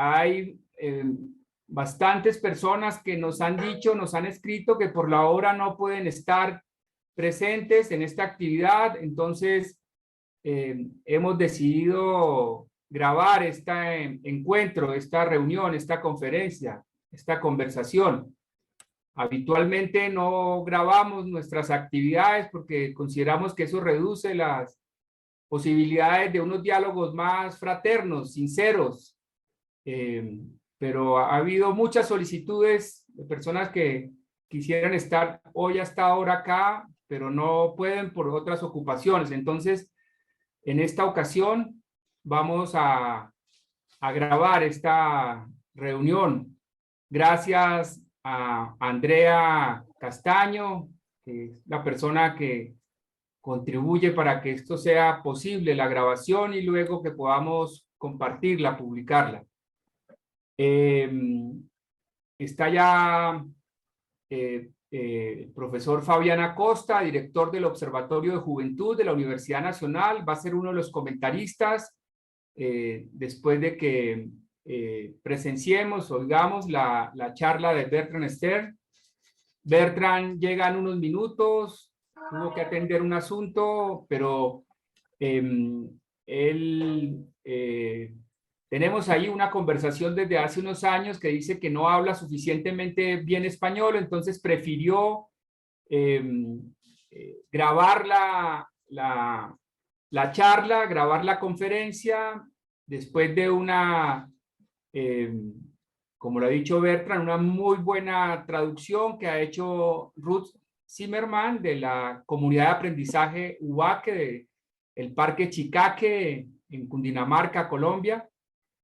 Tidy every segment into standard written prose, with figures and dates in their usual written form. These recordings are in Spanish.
hay bastantes personas que nos han dicho, nos han escrito que por la hora no pueden estar presentes en esta actividad. Entonces, hemos decidido grabar este encuentro, esta reunión, esta conferencia, esta conversación. Habitualmente no grabamos nuestras actividades porque consideramos que eso reduce las posibilidades de unos diálogos más fraternos, sinceros. Pero ha habido muchas solicitudes de personas que quisieran estar hoy hasta ahora acá, pero no pueden por otras ocupaciones. Entonces, en esta ocasión vamos a grabar esta reunión. Gracias a Andrea Castaño, que es la persona que contribuye para que esto sea posible, la grabación, y luego que podamos compartirla, publicarla. Está ya el profesor Fabián Acosta, director del Observatorio de Juventud de la Universidad Nacional, va a ser uno de los comentaristas después de que presenciemos, oigamos la charla de Bertrand Stern. Bertrand llega en unos minutos, tuvo que atender un asunto, pero tenemos ahí una conversación desde hace unos años que dice que no habla suficientemente bien español, entonces prefirió grabar la charla, grabar la conferencia, después de una, como lo ha dicho Bertrand, una muy buena traducción que ha hecho Ruth Zimmerman de la comunidad de aprendizaje Ubaque del Parque Chicaque en Cundinamarca, Colombia.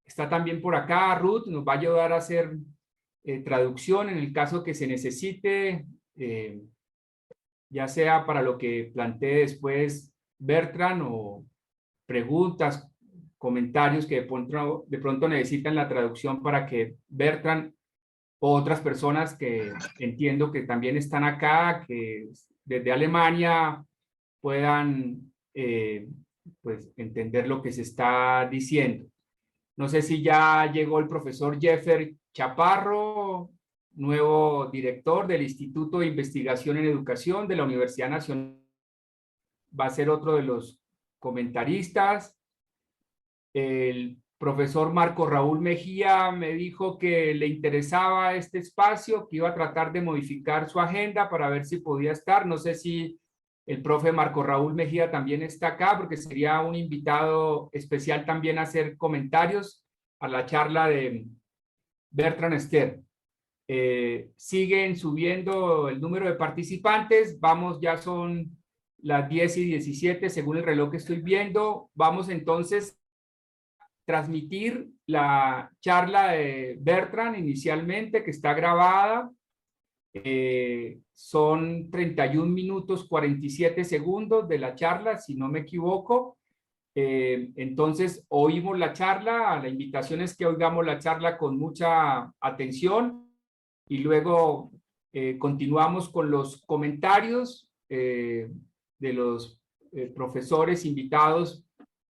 Está también por acá Ruth, nos va a ayudar a hacer traducción en el caso que se necesite, ya sea para lo que plantee después Bertrand o preguntas, comentarios que de pronto necesitan la traducción para que Bertrand o otras personas que entiendo que también están acá, que desde Alemania puedan pues entender lo que se está diciendo. No sé si ya llegó el profesor Jeffer Chaparro, nuevo director del Instituto de Investigación en Educación de la Universidad Nacional. Va a ser otro de los comentaristas. El profesor Marco Raúl Mejía me dijo que le interesaba este espacio, que iba a tratar de modificar su agenda para ver si podía estar. No sé si el profe Marco Raúl Mejía también está acá, porque sería un invitado especial también a hacer comentarios a la charla de Bertrand Stern. Siguen subiendo el número de participantes. Vamos, ya son las 10:17 según el reloj que estoy viendo. Vamos entonces a transmitir la charla de Bertrand inicialmente, que está grabada. Son 31 minutos 47 segundos de la charla, si no me equivoco. Entonces, oímos la charla. La invitación es que oigamos la charla con mucha atención y luego continuamos con los comentarios de los profesores invitados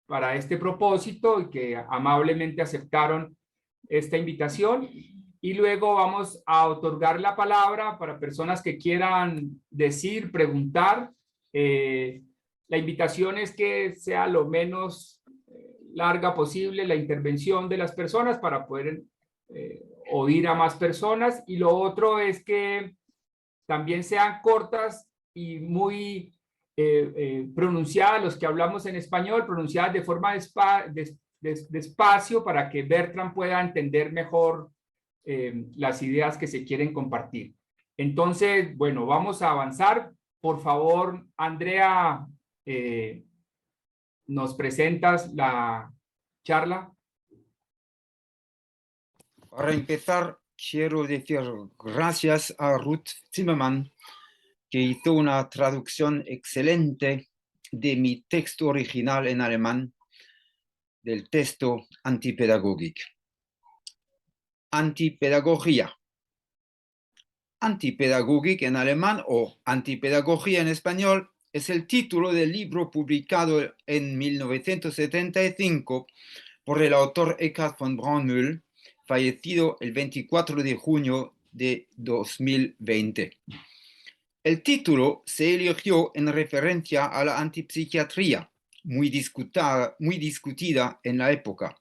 para este propósito y que amablemente aceptaron esta invitación. Y luego vamos a otorgar la palabra para personas que quieran decir, preguntar. La invitación es que sea lo menos larga posible la intervención de las personas para poder oír a más personas. Y lo otro es que también sean cortas y muy pronunciadas, los que hablamos en español, pronunciadas de forma despacio para que Bertrand pueda entender mejor las ideas que se quieren compartir. Entonces, bueno, vamos a avanzar. Por favor, Andrea, ¿nos presentas la charla? Para empezar, quiero decir gracias a Ruth Zimmerman, que hizo una traducción excelente de mi texto original en alemán, del texto Antipädagogik. Antipedagogía. Antipädagogik en alemán o antipedagogía en español es el título del libro publicado en 1975 por el autor Eckhard von Braunmühl fallecido el 24 de junio de 2020. El título se eligió en referencia a la antipsiquiatría, muy discutida en la época.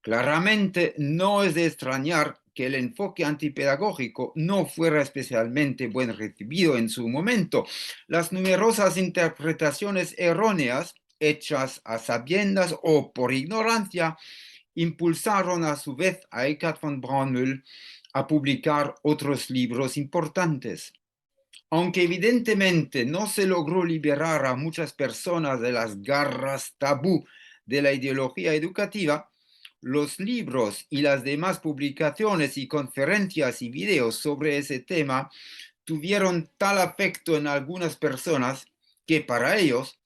Claramente no es de extrañar que el enfoque antipedagógico no fuera especialmente bien recibido en su momento. Las numerosas interpretaciones erróneas, hechas a sabiendas o por ignorancia, impulsaron a su vez a Eckhart von Braunmühl a publicar otros libros importantes. Aunque evidentemente no se logró liberar a muchas personas de las garras tabú de la ideología educativa, los libros y las demás publicaciones y conferencias y videos sobre ese tema tuvieron tal afecto en algunas personas que para ellos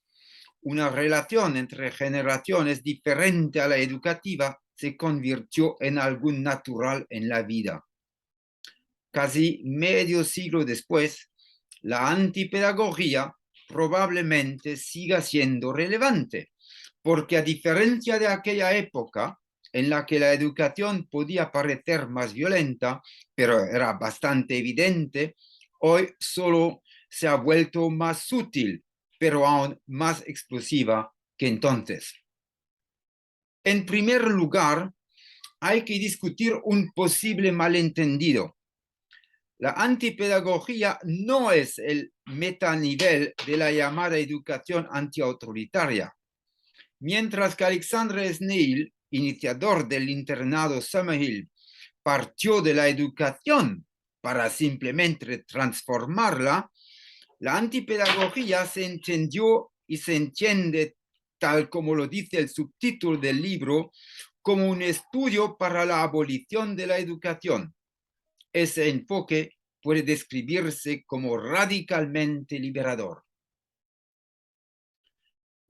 una relación entre generaciones diferente a la educativa se convirtió en algo natural en la vida. Casi medio siglo después, la antipedagogía probablemente siga siendo relevante, porque a diferencia de aquella época en la que la educación podía parecer más violenta, pero era bastante evidente, hoy solo se ha vuelto más sutil, pero aún más explosiva que entonces. En primer lugar, hay que discutir un posible malentendido. La antipedagogía no es el metanivel de la llamada educación antiautoritaria. Mientras que Alexander Snail, iniciador del internado Summerhill, partió de la educación para simplemente transformarla, la antipedagogía se entendió y se entiende, tal como lo dice el subtítulo del libro, como un estudio para la abolición de la educación. Ese enfoque puede describirse como radicalmente liberador.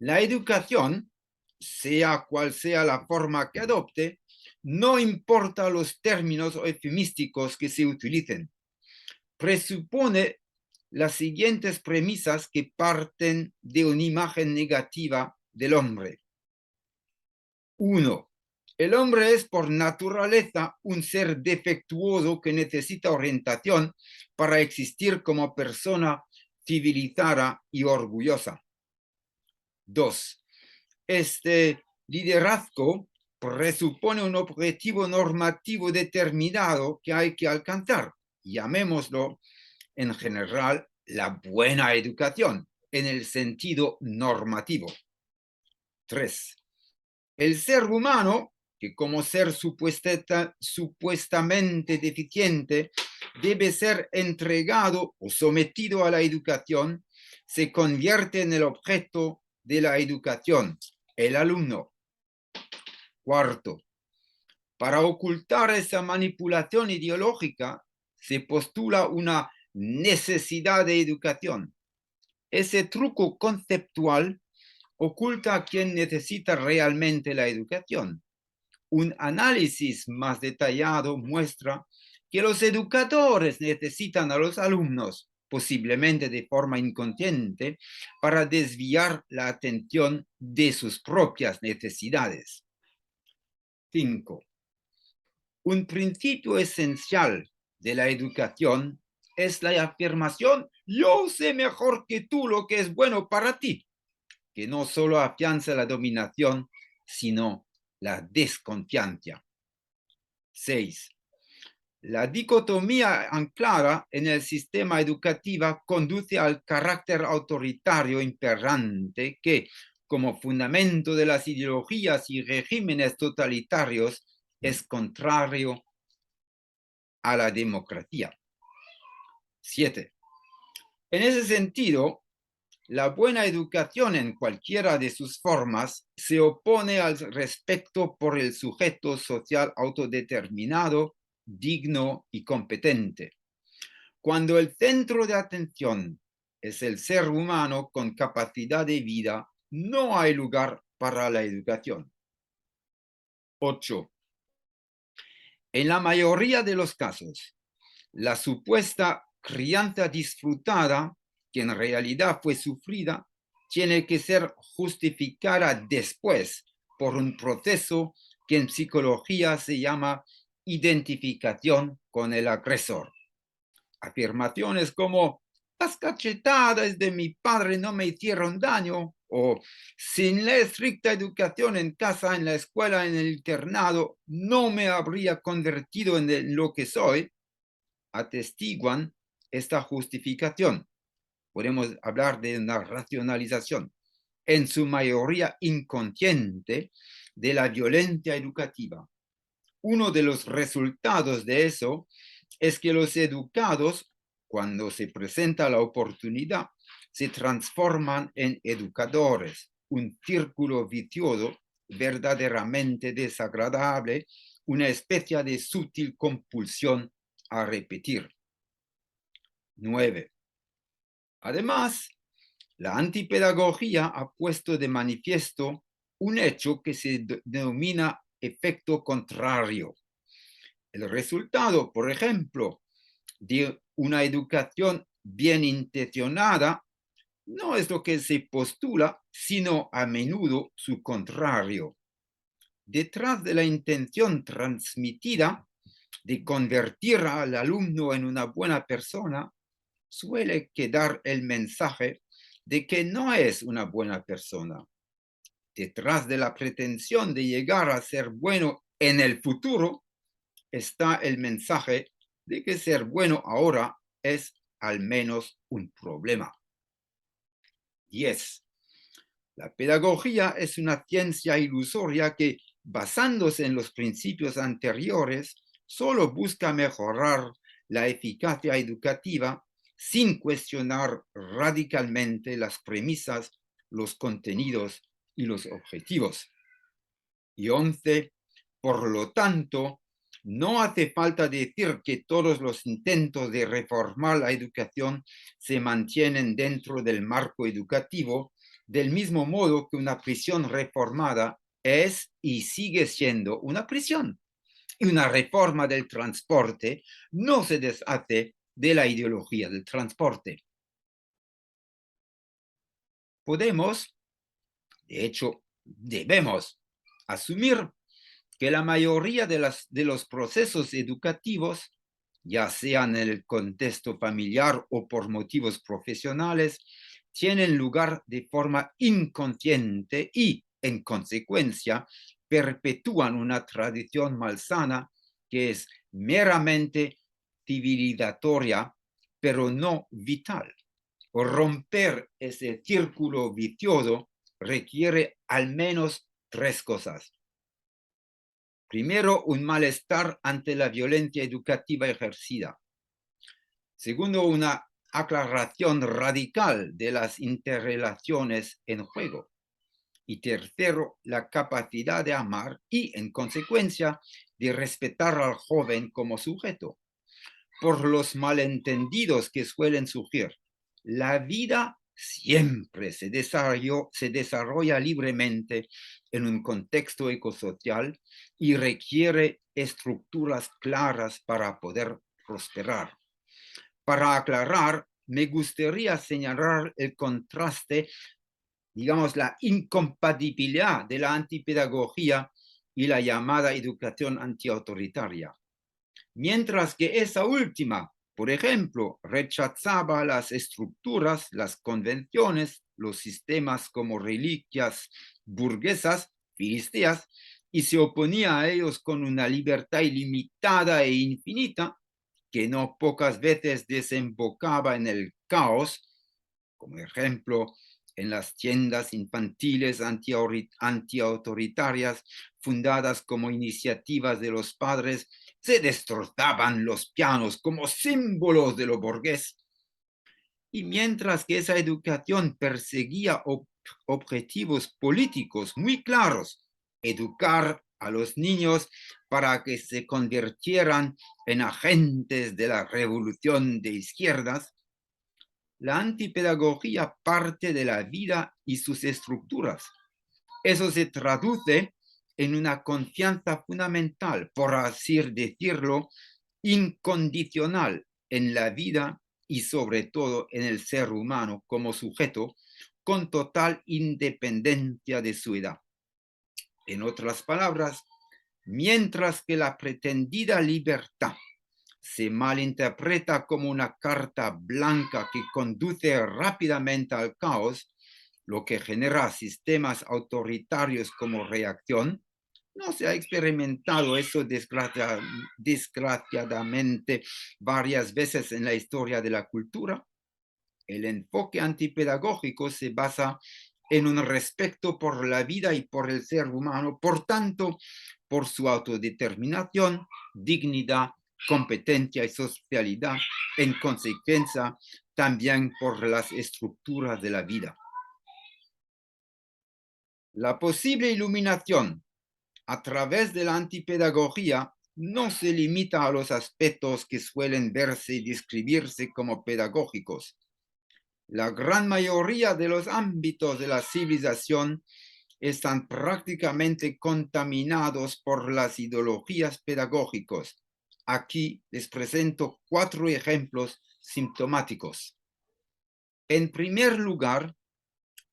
La educación, sea cual sea la forma que adopte, no importa los términos eufemísticos que se utilicen, presupone las siguientes premisas que parten de una imagen negativa del hombre. 1. El hombre es por naturaleza un ser defectuoso que necesita orientación para existir como persona civilizada y orgullosa. 2. Este liderazgo presupone un objetivo normativo determinado que hay que alcanzar. Llamémoslo en general la buena educación en el sentido normativo. 3. El ser humano, que como ser supuestamente deficiente debe ser entregado o sometido a la educación, se convierte en el objeto de la educación, el alumno. 4. Para ocultar esa manipulación ideológica, se postula una necesidad de educación. Ese truco conceptual oculta a quien necesita realmente la educación. Un análisis más detallado muestra que los educadores necesitan a los alumnos, posiblemente de forma inconsciente, para desviar la atención de sus propias necesidades. 5. Un principio esencial de la educación es la afirmación: yo sé mejor que tú lo que es bueno para ti, que no solo afianza la dominación, sino la desconfianza. 6. La dicotomía anclada en el sistema educativo conduce al carácter autoritario imperante que, como fundamento de las ideologías y regímenes totalitarios, es contrario a la democracia. 7. En ese sentido, la buena educación en cualquiera de sus formas se opone al respeto por el sujeto social autodeterminado, digno y competente. Cuando el centro de atención es el ser humano con capacidad de vida, no hay lugar para la educación. 8. En la mayoría de los casos, la supuesta crianza disfrutada, que en realidad fue sufrida, tiene que ser justificada después por un proceso que en psicología se llama identificación con el agresor. Afirmaciones como las cachetadas de mi padre no me hicieron daño, o sin la estricta educación en casa, en la escuela, en el internado, no me habría convertido en lo que soy, atestiguan esta justificación. Podemos hablar de una racionalización, en su mayoría inconsciente, de la violencia educativa. Uno de los resultados de eso es que los educados, cuando se presenta la oportunidad, se transforman en educadores, un círculo vicioso verdaderamente desagradable, una especie de sutil compulsión a repetir. 9. Además, la antipedagogía ha puesto de manifiesto un hecho que se denomina efecto contrario. El resultado, por ejemplo, de una educación bien intencionada no es lo que se postula, sino a menudo su contrario. Detrás de la intención transmitida de convertir al alumno en una buena persona, suele quedar el mensaje de que no es una buena persona. Detrás de la pretensión de llegar a ser bueno en el futuro, está el mensaje de que ser bueno ahora es al menos un problema. 10. La pedagogía es una ciencia ilusoria que, basándose en los principios anteriores, solo busca mejorar la eficacia educativa sin cuestionar radicalmente las premisas, los contenidos y los objetivos. Y 11. Por lo tanto, no hace falta decir que todos los intentos de reformar la educación se mantienen dentro del marco educativo, del mismo modo que una prisión reformada es y sigue siendo una prisión. Y una reforma del transporte no se deshace de la ideología del transporte. Podemos, de hecho, debemos asumir que la mayoría de los procesos educativos, ya sean en el contexto familiar o por motivos profesionales, tienen lugar de forma inconsciente y, en consecuencia, perpetúan una tradición malsana que es meramente civilizatoria, pero no vital. Romper ese círculo vicioso requiere al menos 3 cosas. Primero, un malestar ante la violencia educativa ejercida. Segundo, una aclaración radical de las interrelaciones en juego. Y tercero, la capacidad de amar y, en consecuencia, de respetar al joven como sujeto. Por los malentendidos que suelen surgir, la vida siempre se desarrolla libremente en un contexto ecosocial y requiere estructuras claras para poder prosperar. Para aclarar, me gustaría señalar el contraste, digamos, la incompatibilidad de la antipedagogía y la llamada educación antiautoritaria. Mientras que esa última, por ejemplo, rechazaba las estructuras, las convenciones, los sistemas como reliquias burguesas, filisteas, y se oponía a ellos con una libertad ilimitada e infinita, que no pocas veces desembocaba en el caos, como ejemplo, en las tiendas infantiles antiautoritarias fundadas como iniciativas de los padres, se destrozaban los pianos como símbolos de lo burgués. Y mientras que esa educación perseguía objetivos políticos muy claros, educar a los niños para que se convirtieran en agentes de la revolución de izquierdas, la antipedagogía parte de la vida y sus estructuras. Eso se traduce en una confianza fundamental, por así decirlo, incondicional en la vida y sobre todo en el ser humano como sujeto, con total independencia de su edad. En otras palabras, Mientras que la pretendida libertad se malinterpreta como una carta blanca que conduce rápidamente al caos, lo que genera sistemas autoritarios como reacción. No se ha experimentado eso desgraciadamente varias veces en la historia de la cultura. El enfoque antipedagógico se basa en un respeto por la vida y por el ser humano, por tanto, por su autodeterminación, dignidad, competencia y socialidad, en consecuencia, también por las estructuras de la vida. La posible iluminación a través de la antipedagogía no se limita a los aspectos que suelen verse y describirse como pedagógicos. La gran mayoría de los ámbitos de la civilización están prácticamente contaminados por las ideologías pedagógicas. Aquí les presento 4 ejemplos sintomáticos. En primer lugar,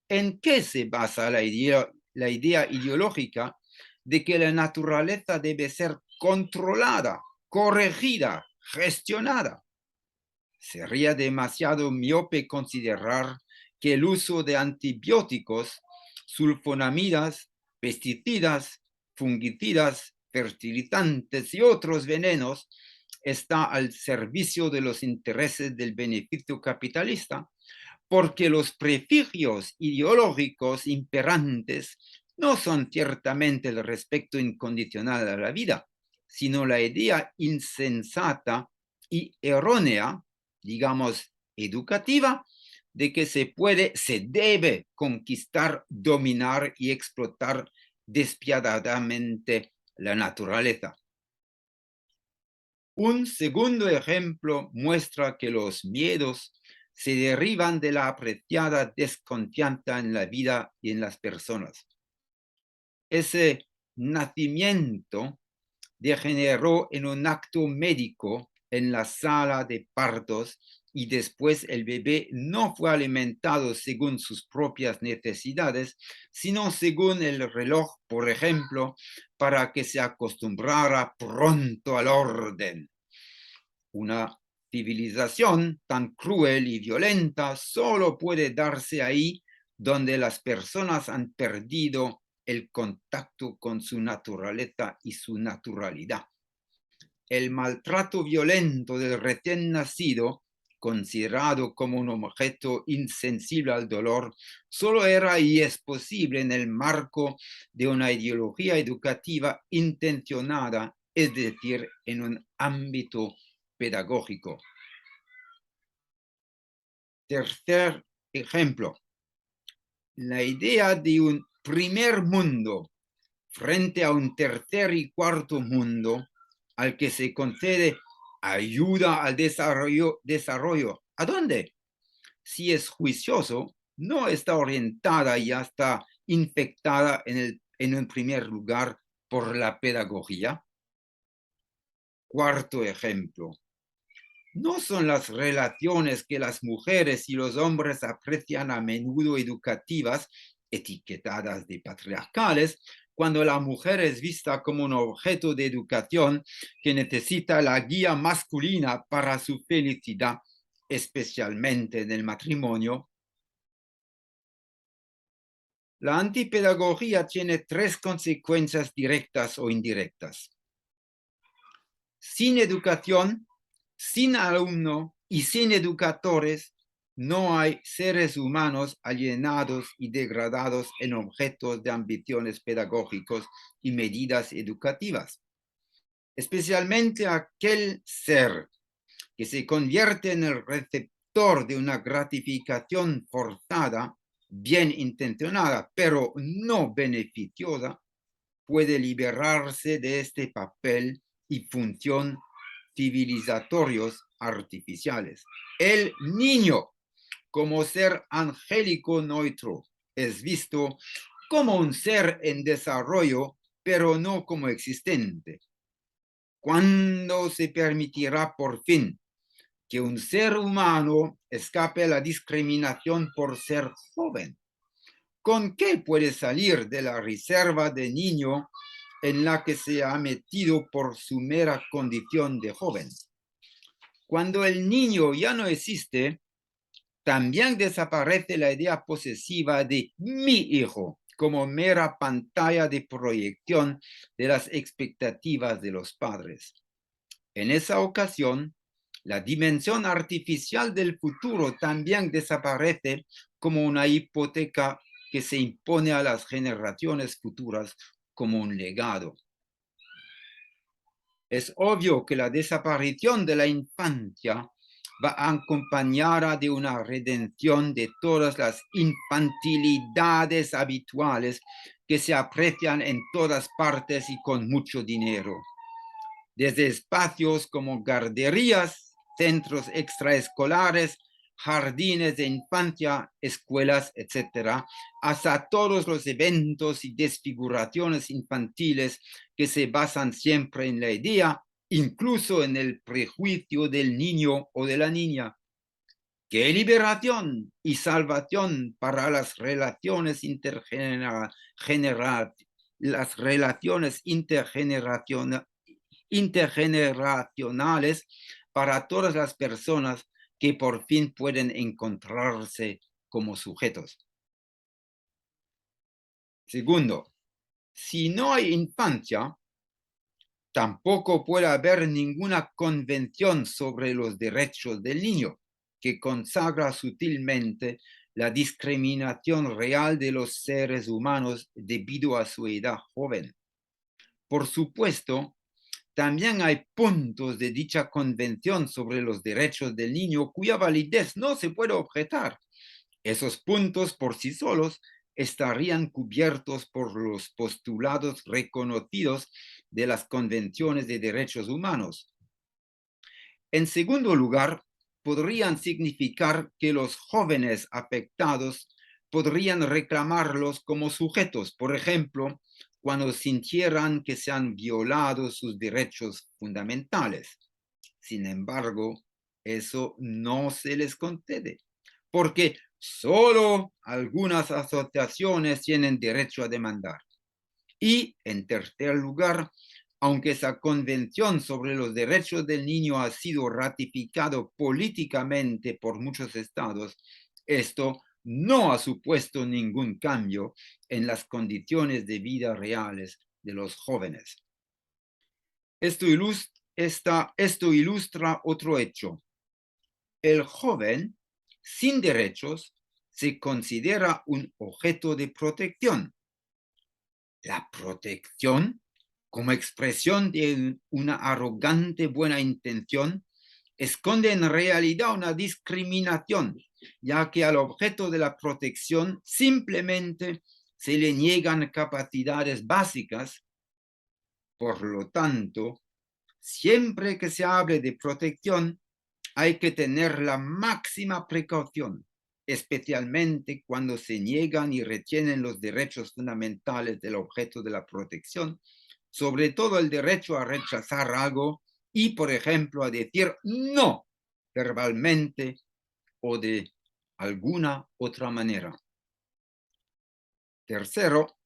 ¿en qué se basa la idea ideológica de que la naturaleza debe ser controlada, corregida, gestionada? Sería demasiado miope considerar que el uso de antibióticos, sulfonamidas, pesticidas, fungicidas, fertilizantes y otros venenos está al servicio de los intereses del beneficio capitalista, porque los prejuicios ideológicos imperantes no son ciertamente el respeto incondicional a la vida, sino la idea insensata y errónea, digamos, educativa, de que se debe conquistar, dominar y explotar despiadadamente la naturaleza. Un segundo ejemplo muestra que los miedos se derivan de la apreciada desconfianza en la vida y en las personas. Ese nacimiento degeneró en un acto médico en la sala de partos y después el bebé no fue alimentado según sus propias necesidades, sino según el reloj, por ejemplo, para que se acostumbrara pronto al orden. Una civilización tan cruel y violenta solo puede darse ahí donde las personas han perdido el contacto con su naturaleza y su naturalidad. El maltrato violento del recién nacido, considerado como un objeto insensible al dolor, solo era y es posible en el marco de una ideología educativa intencionada, es decir, en un ámbito pedagógico. Tercer ejemplo, la idea de un primer mundo frente a un tercer y cuarto mundo al que se concede ayuda al desarrollo. ¿A dónde? Si es juicioso, no está orientada y ya está infectada en un primer lugar por la pedagogía. Cuarto ejemplo. No son las relaciones que las mujeres y los hombres aprecian a menudo educativas, etiquetadas de patriarcales, cuando la mujer es vista como un objeto de educación que necesita la guía masculina para su felicidad, especialmente en el matrimonio. La antipedagogía tiene 3 consecuencias directas o indirectas. Sin educación, sin alumno y sin educadores, no hay seres humanos alienados y degradados en objetos de ambiciones pedagógicos y medidas educativas. Especialmente aquel ser que se convierte en el receptor de una gratificación forzada, bien intencionada, pero no beneficiosa, puede liberarse de este papel y función civilizatorios artificiales. El niño, como ser angélico neutro, es visto como un ser en desarrollo, pero no como existente. ¿Cuándo se permitirá por fin que un ser humano escape a la discriminación por ser joven? ¿Con qué puede salir de la reserva de niño en la que se ha metido por su mera condición de joven. Cuando el niño ya no existe, también desaparece la idea posesiva de mi hijo como mera pantalla de proyección de las expectativas de los padres. En esa ocasión, la dimensión artificial del futuro también desaparece como una hipoteca que se impone a las generaciones futuras como un legado. Es obvio que la desaparición de la infancia va acompañada de una redención de todas las infantilidades habituales que se aprecian en todas partes y con mucho dinero. Desde espacios como guarderías, centros extraescolares, jardines de infancia, escuelas, etc., hasta todos los eventos y desfiguraciones infantiles que se basan siempre en la idea, incluso en el prejuicio del niño o de la niña. ¡Qué liberación y salvación para las relaciones intergeneracionales para todas las personas que por fin pueden encontrarse como sujetos! Segundo, si no hay infancia, tampoco puede haber ninguna convención sobre los derechos del niño que consagra sutilmente la discriminación real de los seres humanos debido a su edad joven. Por supuesto, también hay puntos de dicha convención sobre los derechos del niño cuya validez no se puede objetar. Esos puntos por sí solos estarían cubiertos por los postulados reconocidos de las convenciones de derechos humanos. En segundo lugar, podrían significar que los jóvenes afectados podrían reclamarlos como sujetos, por ejemplo, cuando sintieran que se han violado sus derechos fundamentales. Sin embargo, eso no se les concede, porque solo algunas asociaciones tienen derecho a demandar. Y, en tercer lugar, aunque esa convención sobre los derechos del niño ha sido ratificado políticamente por muchos estados, esto no ha supuesto ningún cambio en las condiciones de vida reales de los jóvenes. Esto ilustra otro hecho. El joven sin derechos se considera un objeto de protección. La protección, como expresión de una arrogante buena intención, esconde en realidad una discriminación, ya que al objeto de la protección simplemente se le niegan capacidades básicas. Por lo tanto, siempre que se hable de protección, hay que tener la máxima precaución, especialmente cuando se niegan y retienen los derechos fundamentales del objeto de la protección, sobre todo el derecho a rechazar algo y, por ejemplo, a decir no verbalmente o de alguna otra manera. Tercero,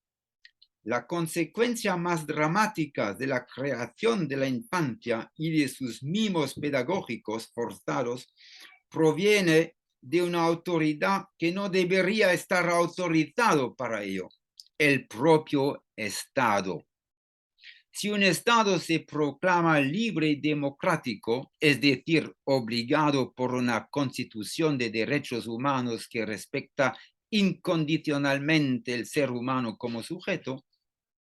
la consecuencia más dramática de la creación de la infancia y de sus mimos pedagógicos forzados proviene de una autoridad que no debería estar autorizado para ello, el propio Estado. Si un Estado se proclama libre y democrático, es decir, obligado por una constitución de derechos humanos que respeta incondicionalmente el ser humano como sujeto,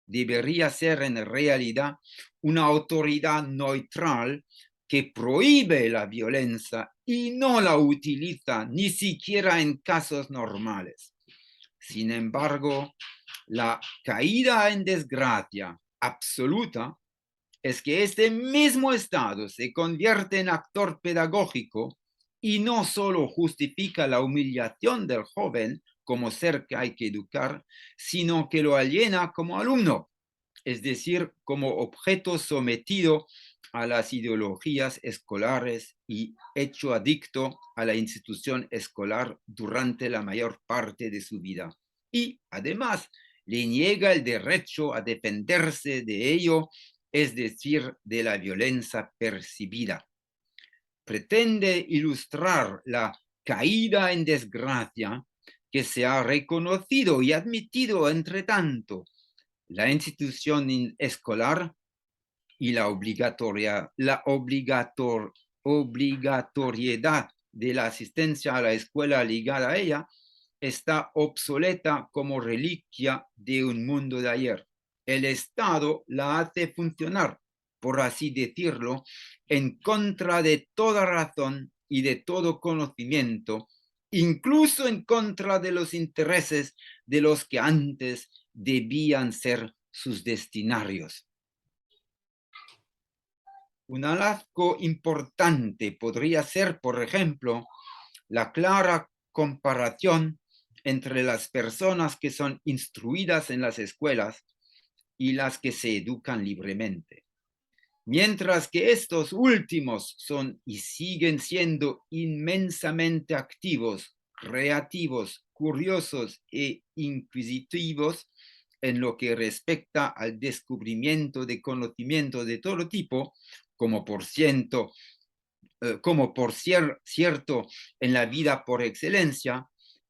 debería ser en realidad una autoridad neutral que prohíbe la violencia y no la utiliza ni siquiera en casos normales. Sin embargo, la caída en desgracia absoluta es que este mismo Estado se convierte en actor pedagógico y no solo justifica la humillación del joven como ser que hay que educar, sino que lo aliena como alumno, es decir, como objeto sometido a las ideologías escolares y hecho adicto a la institución escolar durante la mayor parte de su vida. Y además le niega el derecho a defenderse de ello, es decir, de la violencia percibida. Pretende ilustrar la caída en desgracia que se ha reconocido y admitido entre tanto la institución escolar y la obligatoriedad de la asistencia a la escuela ligada a ella está obsoleta como reliquia de un mundo de ayer. El Estado la hace funcionar, por así decirlo, en contra de toda razón y de todo conocimiento, incluso en contra de los intereses de los que antes debían ser sus destinarios. Un hallazgo importante podría ser, por ejemplo, la clara comparación entre las personas que son instruidas en las escuelas y las que se educan libremente. Mientras que estos últimos son y siguen siendo inmensamente activos, creativos, curiosos e inquisitivos en lo que respecta al descubrimiento de conocimientos de todo tipo, como por cierto en la vida por excelencia,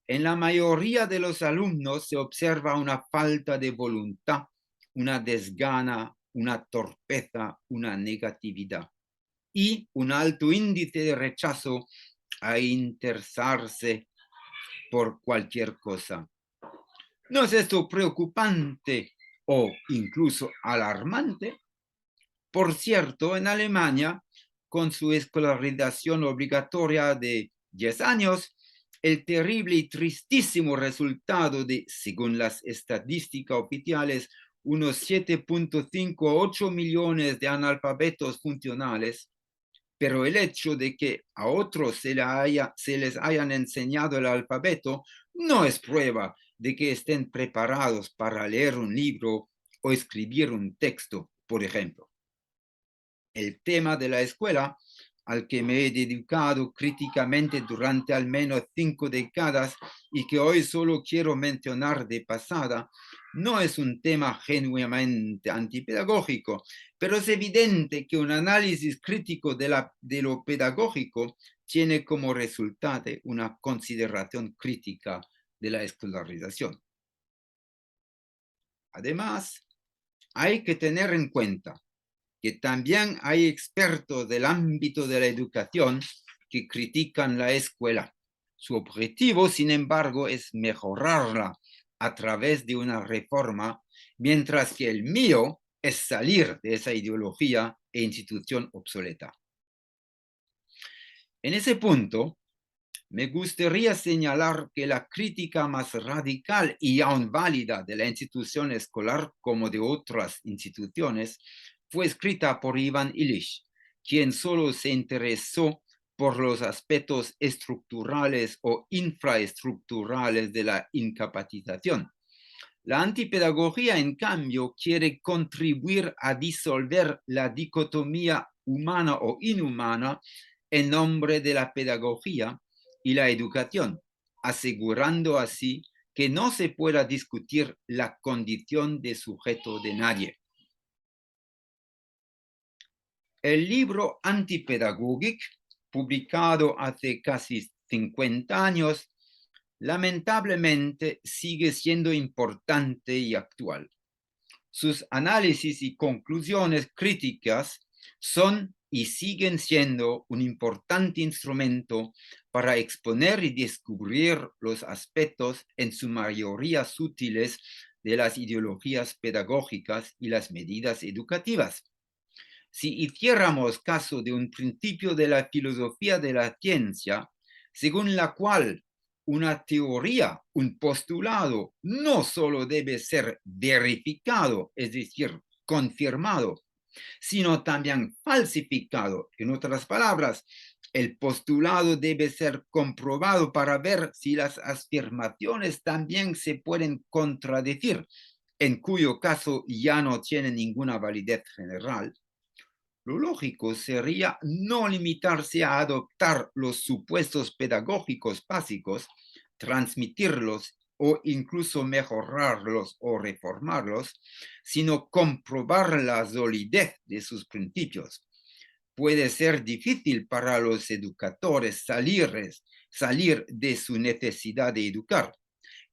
en la mayoría de los alumnos se observa una falta de voluntad, una desgana, una torpeza, una negatividad y un alto índice de rechazo a interesarse por cualquier cosa. ¿No es esto preocupante o incluso alarmante? Por cierto, en Alemania, con su escolarización obligatoria de 10 años, el terrible y tristísimo resultado de, según las estadísticas oficiales, unos 7.5 a 8 millones de analfabetos funcionales, pero el hecho de que a otros se les hayan enseñado el alfabeto no es prueba de que estén preparados para leer un libro o escribir un texto, por ejemplo. El tema de la escuela, al que me he dedicado críticamente durante al menos 5 décadas y que hoy solo quiero mencionar de pasada, no es un tema genuinamente antipedagógico, pero es evidente que un análisis crítico de lo pedagógico tiene como resultado una consideración crítica de la escolarización. Además, hay que tener en cuenta que también hay expertos del ámbito de la educación que critican la escuela. Su objetivo, sin embargo, es mejorarla a través de una reforma, mientras que el mío es salir de esa ideología e institución obsoleta. En ese punto, me gustaría señalar que la crítica más radical y aún válida de la institución escolar como de otras instituciones fue escrita por Ivan Illich, quien solo se interesó por los aspectos estructurales o infraestructurales de la incapacitación. La antipedagogía, en cambio, quiere contribuir a disolver la dicotomía humana o inhumana en nombre de la pedagogía y la educación, asegurando así que no se pueda discutir la condición de sujeto de nadie. El libro Antipedagogic, publicado hace casi 50 años, lamentablemente sigue siendo importante y actual. Sus análisis y conclusiones críticas son y siguen siendo un importante instrumento para exponer y descubrir los aspectos en su mayoría sutiles de las ideologías pedagógicas y las medidas educativas. Si hiciéramos caso de un principio de la filosofía de la ciencia, según la cual una teoría, un postulado, no solo debe ser verificado, es decir, confirmado, sino también falsificado. En otras palabras, el postulado debe ser comprobado para ver si las afirmaciones también se pueden contradecir, en cuyo caso ya no tienen ninguna validez general. Lo lógico sería no limitarse a adoptar los supuestos pedagógicos básicos, transmitirlos o incluso mejorarlos o reformarlos, sino comprobar la solidez de sus principios. Puede ser difícil para los educadores salir de su necesidad de educar,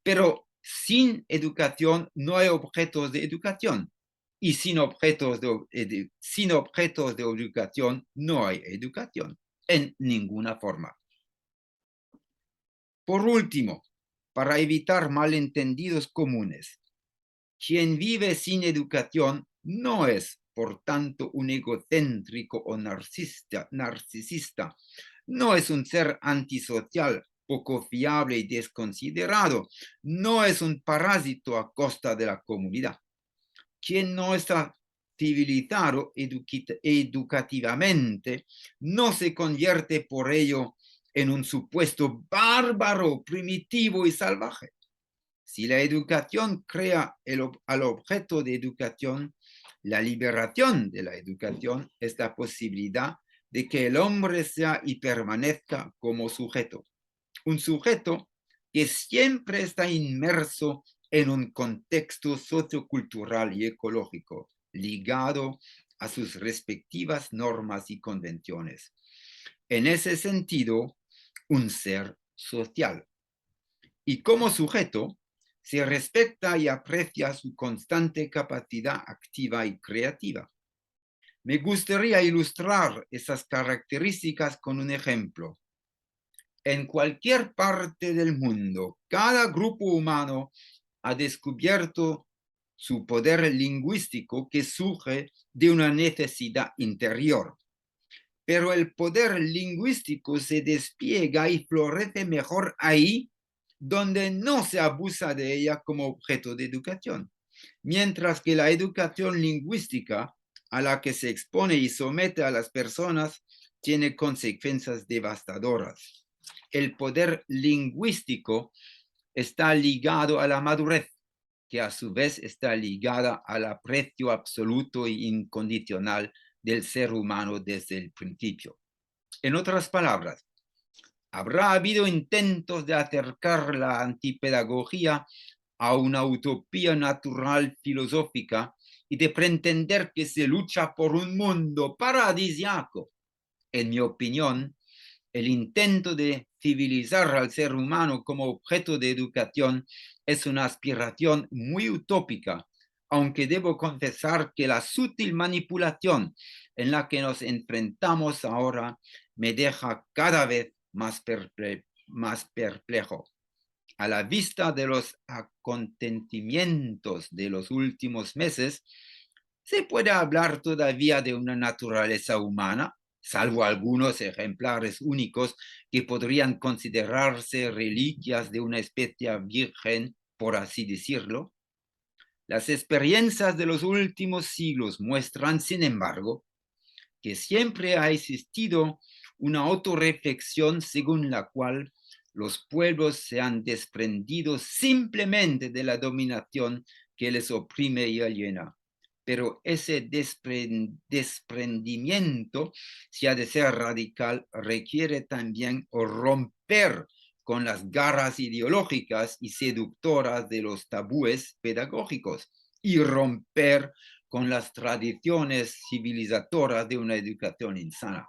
pero sin educación no hay objetos de educación, y sin objetos de educación no hay educación en ninguna forma. Por último, para evitar malentendidos comunes, quien vive sin educación no es, por tanto, un egocéntrico o narcisista. No es un ser antisocial, poco fiable y desconsiderado. No es un parásito a costa de la comunidad. Quien no está civilizado educativamente no se convierte por ello en un supuesto bárbaro, primitivo y salvaje. Si la educación crea al objeto de educación, la liberación de la educación es la posibilidad de que el hombre sea y permanezca como sujeto. Un sujeto que siempre está inmerso en un contexto sociocultural y ecológico, ligado a sus respectivas normas y convenciones. En ese sentido, un ser social. Y como sujeto, se respeta y aprecia su constante capacidad activa y creativa. Me gustaría ilustrar esas características con un ejemplo. En cualquier parte del mundo, cada grupo humano ha descubierto su poder lingüístico que surge de una necesidad interior. Pero el poder lingüístico se despliega y florece mejor ahí donde no se abusa de ella como objeto de educación, mientras que la educación lingüística a la que se expone y somete a las personas tiene consecuencias devastadoras. El poder lingüístico está ligado a la madurez, que a su vez está ligada al aprecio absoluto e incondicional del ser humano desde el principio. En otras palabras, habrá habido intentos de acercar la antipedagogía a una utopía natural filosófica y de pretender que se lucha por un mundo paradisiaco. En mi opinión, el intento de civilizar al ser humano como objeto de educación es una aspiración muy utópica, aunque debo confesar que la sutil manipulación en la que nos enfrentamos ahora me deja cada vez más perplejo. A la vista de los acontecimientos de los últimos meses, ¿se puede hablar todavía de una naturaleza humana, salvo algunos ejemplares únicos que podrían considerarse reliquias de una especie virgen, por así decirlo? Las experiencias de los últimos siglos muestran, sin embargo, que siempre ha existido una autorreflexión según la cual los pueblos se han desprendido simplemente de la dominación que les oprime y aliena. Pero ese desprendimiento, si ha de ser radical, requiere también romper con las garras ideológicas y seductoras de los tabúes pedagógicos y romper con las tradiciones civilizadoras de una educación insana.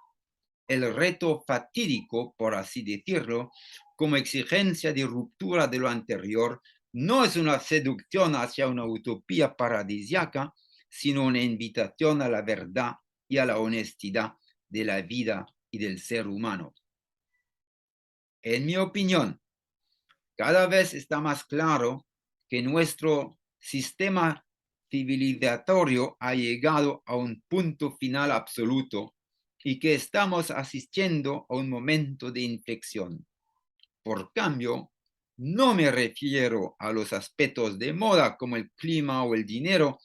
El reto fatídico, por así decirlo, como exigencia de ruptura de lo anterior, no es una seducción hacia una utopía paradisiaca, sino una invitación a la verdad y a la honestidad de la vida y del ser humano. En mi opinión, cada vez está más claro que nuestro sistema civilizatorio ha llegado a un punto final absoluto y que estamos asistiendo a un momento de inflexión. Por cambio, no me refiero a los aspectos de moda como el clima o el dinero,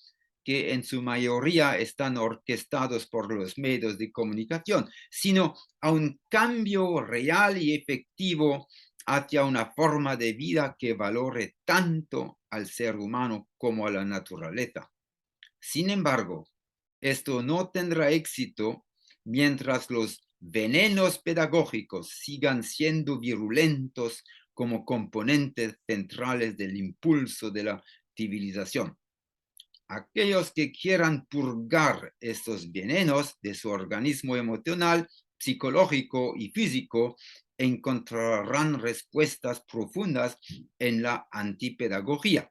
que en su mayoría están orquestados por los medios de comunicación, sino a un cambio real y efectivo hacia una forma de vida que valore tanto al ser humano como a la naturaleza. Sin embargo, esto no tendrá éxito mientras los venenos pedagógicos sigan siendo virulentos como componentes centrales del impulso de la civilización. Aquellos que quieran purgar estos venenos de su organismo emocional, psicológico y físico encontrarán respuestas profundas en la antipedagogía.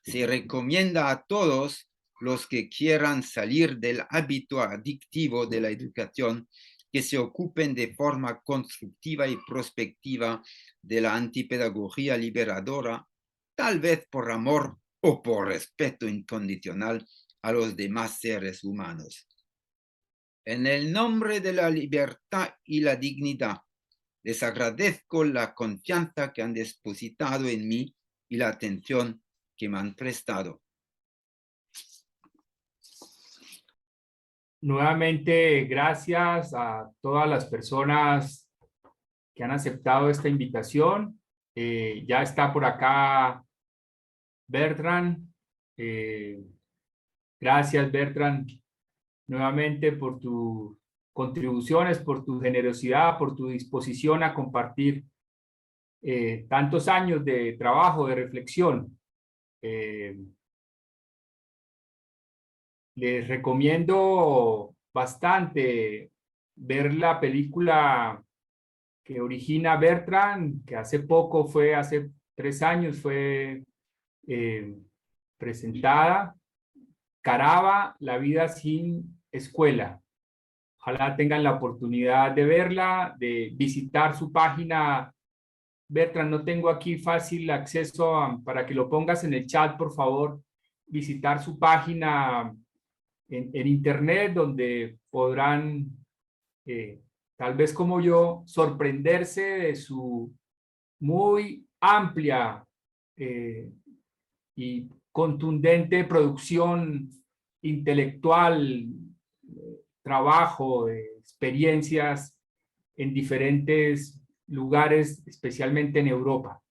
Se recomienda a todos los que quieran salir del hábito adictivo de la educación que se ocupen de forma constructiva y prospectiva de la antipedagogía liberadora, tal vez por amor o por respeto incondicional a los demás seres humanos. En el nombre de la libertad y la dignidad, les agradezco la confianza que han depositado en mí y la atención que me han prestado. Nuevamente, gracias a todas las personas que han aceptado esta invitación. Ya está por acá Bertrand. Gracias, Bertrand, nuevamente por tus contribuciones, por tu generosidad, por tu disposición a compartir tantos años de trabajo, de reflexión. Les recomiendo bastante ver la película que origina Bertrand, que hace 3 años, fue presentada. Caraba, la vida sin escuela. Ojalá tengan la oportunidad de verla, de visitar su página. Bertrand, no tengo aquí fácil acceso para que lo pongas en el chat, por favor. Visitar su página en internet, donde podrán, tal vez como yo, sorprenderse de su muy amplia y contundente producción intelectual, trabajo, experiencias en diferentes lugares, especialmente en Europa.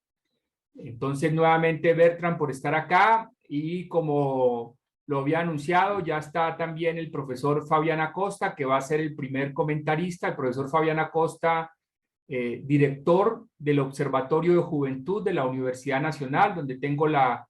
Entonces, nuevamente, Bertrand, por estar acá, y como lo había anunciado, ya está también el profesor Fabián Acosta, que va a ser el primer comentarista. El profesor Fabián Acosta, director del Observatorio de Juventud de la Universidad Nacional, donde tengo la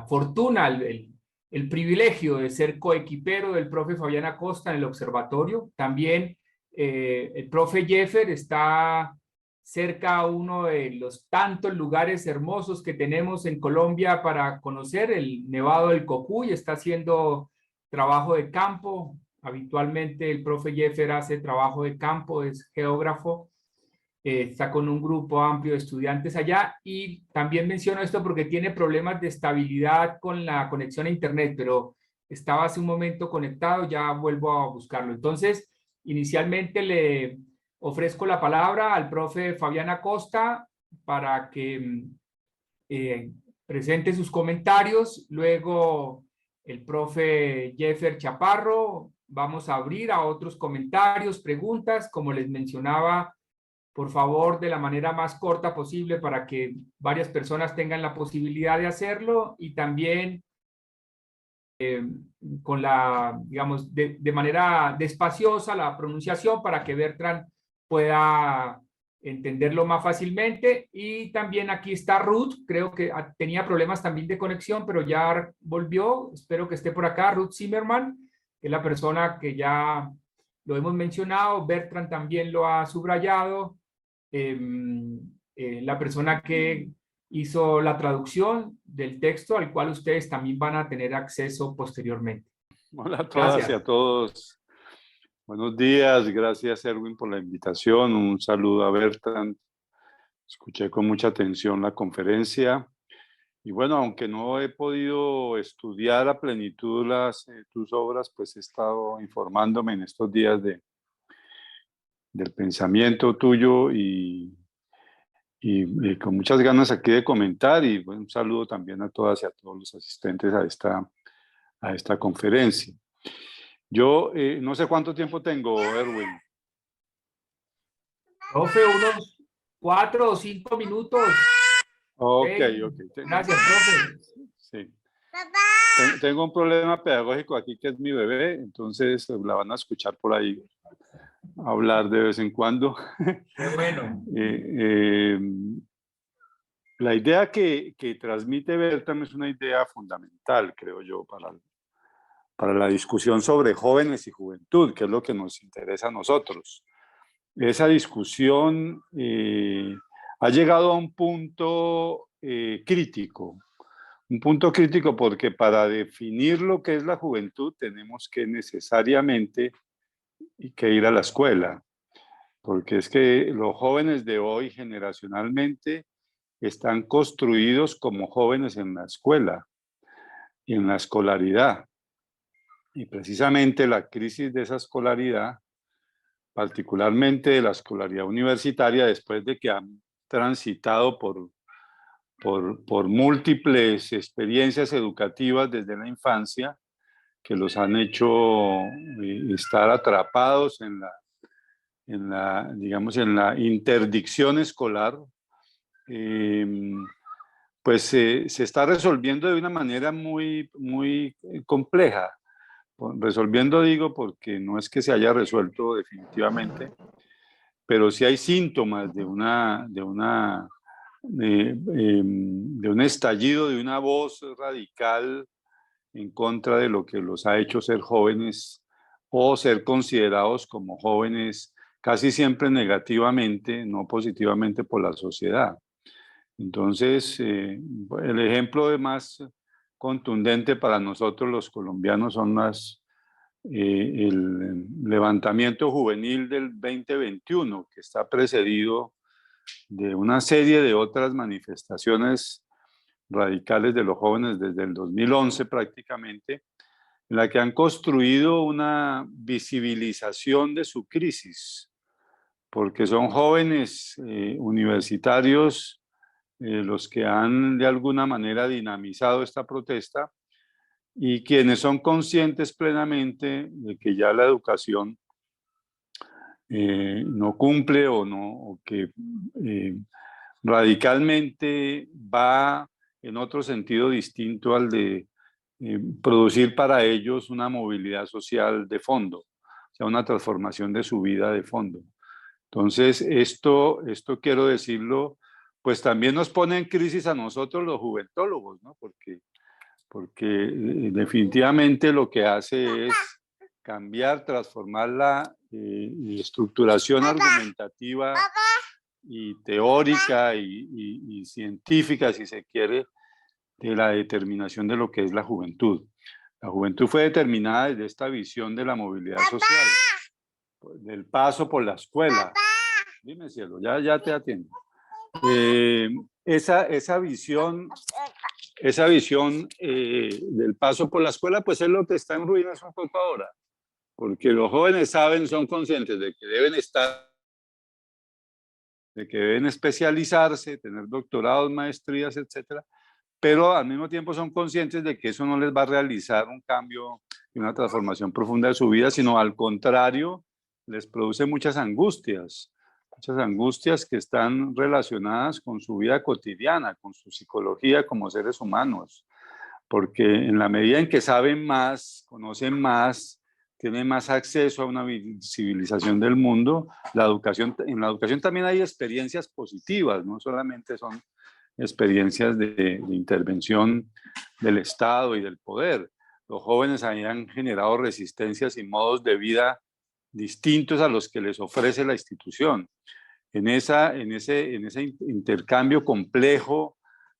fortuna, el privilegio de ser coequipero del profe Fabián Acosta en el observatorio. También el profe Jeffer está cerca a uno de los tantos lugares hermosos que tenemos en Colombia para conocer, el Nevado del Cocuy. Está haciendo trabajo de campo. Habitualmente el profe Jeffer hace trabajo de campo, es geógrafo. Está con un grupo amplio de estudiantes allá, y también menciono esto porque tiene problemas de estabilidad con la conexión a internet, pero estaba hace un momento conectado, ya vuelvo a buscarlo. Entonces, inicialmente le ofrezco la palabra al profe Fabián Acosta para que presente sus comentarios. Luego el profe Jeffer Chaparro. Vamos a abrir a otros comentarios, preguntas, como les mencionaba. Por favor, de la manera más corta posible para que varias personas tengan la posibilidad de hacerlo, y también con la, digamos, de manera despaciosa la pronunciación para que Bertrand pueda entenderlo más fácilmente. Y también aquí está Ruth, creo que tenía problemas también de conexión, pero ya volvió. Espero que esté por acá, Ruth Zimmerman, que es la persona que ya lo hemos mencionado. Bertrand también lo ha subrayado. La persona que hizo la traducción del texto, al cual ustedes también van a tener acceso posteriormente. Hola a todas y a todos. Buenos días, gracias Erwin por la invitación. Un saludo a Bertrand. Escuché con mucha atención la conferencia. Y bueno, aunque no he podido estudiar a plenitud tus obras, pues he estado informándome en estos días del pensamiento tuyo y con muchas ganas aquí de comentar. Y bueno, un saludo también a todas y a todos los asistentes a esta conferencia. Yo no sé cuánto tiempo tengo, Erwin. Profe, unos 4 o 5 minutos. Ok. Gracias, profe. Sí. Tengo un problema pedagógico aquí que es mi bebé, entonces la van a escuchar por ahí. hablar de vez en cuando. Qué bueno. La idea que transmite Bertram es una idea fundamental, creo yo, para la discusión sobre jóvenes y juventud, que es lo que nos interesa a nosotros. Esa discusión ha llegado a un punto crítico. Un punto crítico porque para definir lo que es la juventud tenemos que necesariamente ir a la escuela, porque es que los jóvenes de hoy generacionalmente están construidos como jóvenes en la escuela y en la escolaridad. Y precisamente la crisis de esa escolaridad, particularmente de la escolaridad universitaria, después de que han transitado por múltiples experiencias educativas desde la infancia, que los han hecho estar atrapados digamos, en la interdicción escolar, pues se está resolviendo de una manera muy, muy compleja. Resolviendo digo porque no es que se haya resuelto definitivamente, pero sí hay síntomas de un estallido, de una voz radical en contra de lo que los ha hecho ser jóvenes o ser considerados como jóvenes casi siempre negativamente, no positivamente por la sociedad. Entonces, el ejemplo más contundente para nosotros los colombianos son el levantamiento juvenil del 2021, que está precedido de una serie de otras manifestaciones radicales de los jóvenes desde el 2011 prácticamente, en la que han construido una visibilización de su crisis, porque son jóvenes universitarios los que han de alguna manera dinamizado esta protesta y quienes son conscientes plenamente de que ya la educación no cumple o que radicalmente va en otro sentido distinto al de producir para ellos una movilidad social de fondo, o sea, una transformación de su vida de fondo. Entonces, esto quiero decirlo, pues también nos pone en crisis a nosotros los juventólogos, ¿no? Porque definitivamente lo que hace es cambiar, transformar la estructuración argumentativa y teórica y científica, si se quiere, de la determinación de lo que es la juventud. La juventud fue determinada desde esta visión de la movilidad social, del paso por la escuela. Dime, cielo, ya te atiendo. Esa visión del paso por la escuela, pues es lo que está en ruinas un poco ahora, porque los jóvenes son conscientes de que deben especializarse, tener doctorados, maestrías, etcétera, pero al mismo tiempo son conscientes de que eso no les va a realizar un cambio y una transformación profunda de su vida, sino al contrario, les produce muchas angustias que están relacionadas con su vida cotidiana, con su psicología como seres humanos, porque en la medida en que saben más, conocen más, tienen más acceso a una civilización del mundo, en la educación también hay experiencias positivas, no solamente son experiencias de intervención del Estado y del poder. Los jóvenes han generado resistencias y modos de vida distintos a los que les ofrece la institución. En ese intercambio complejo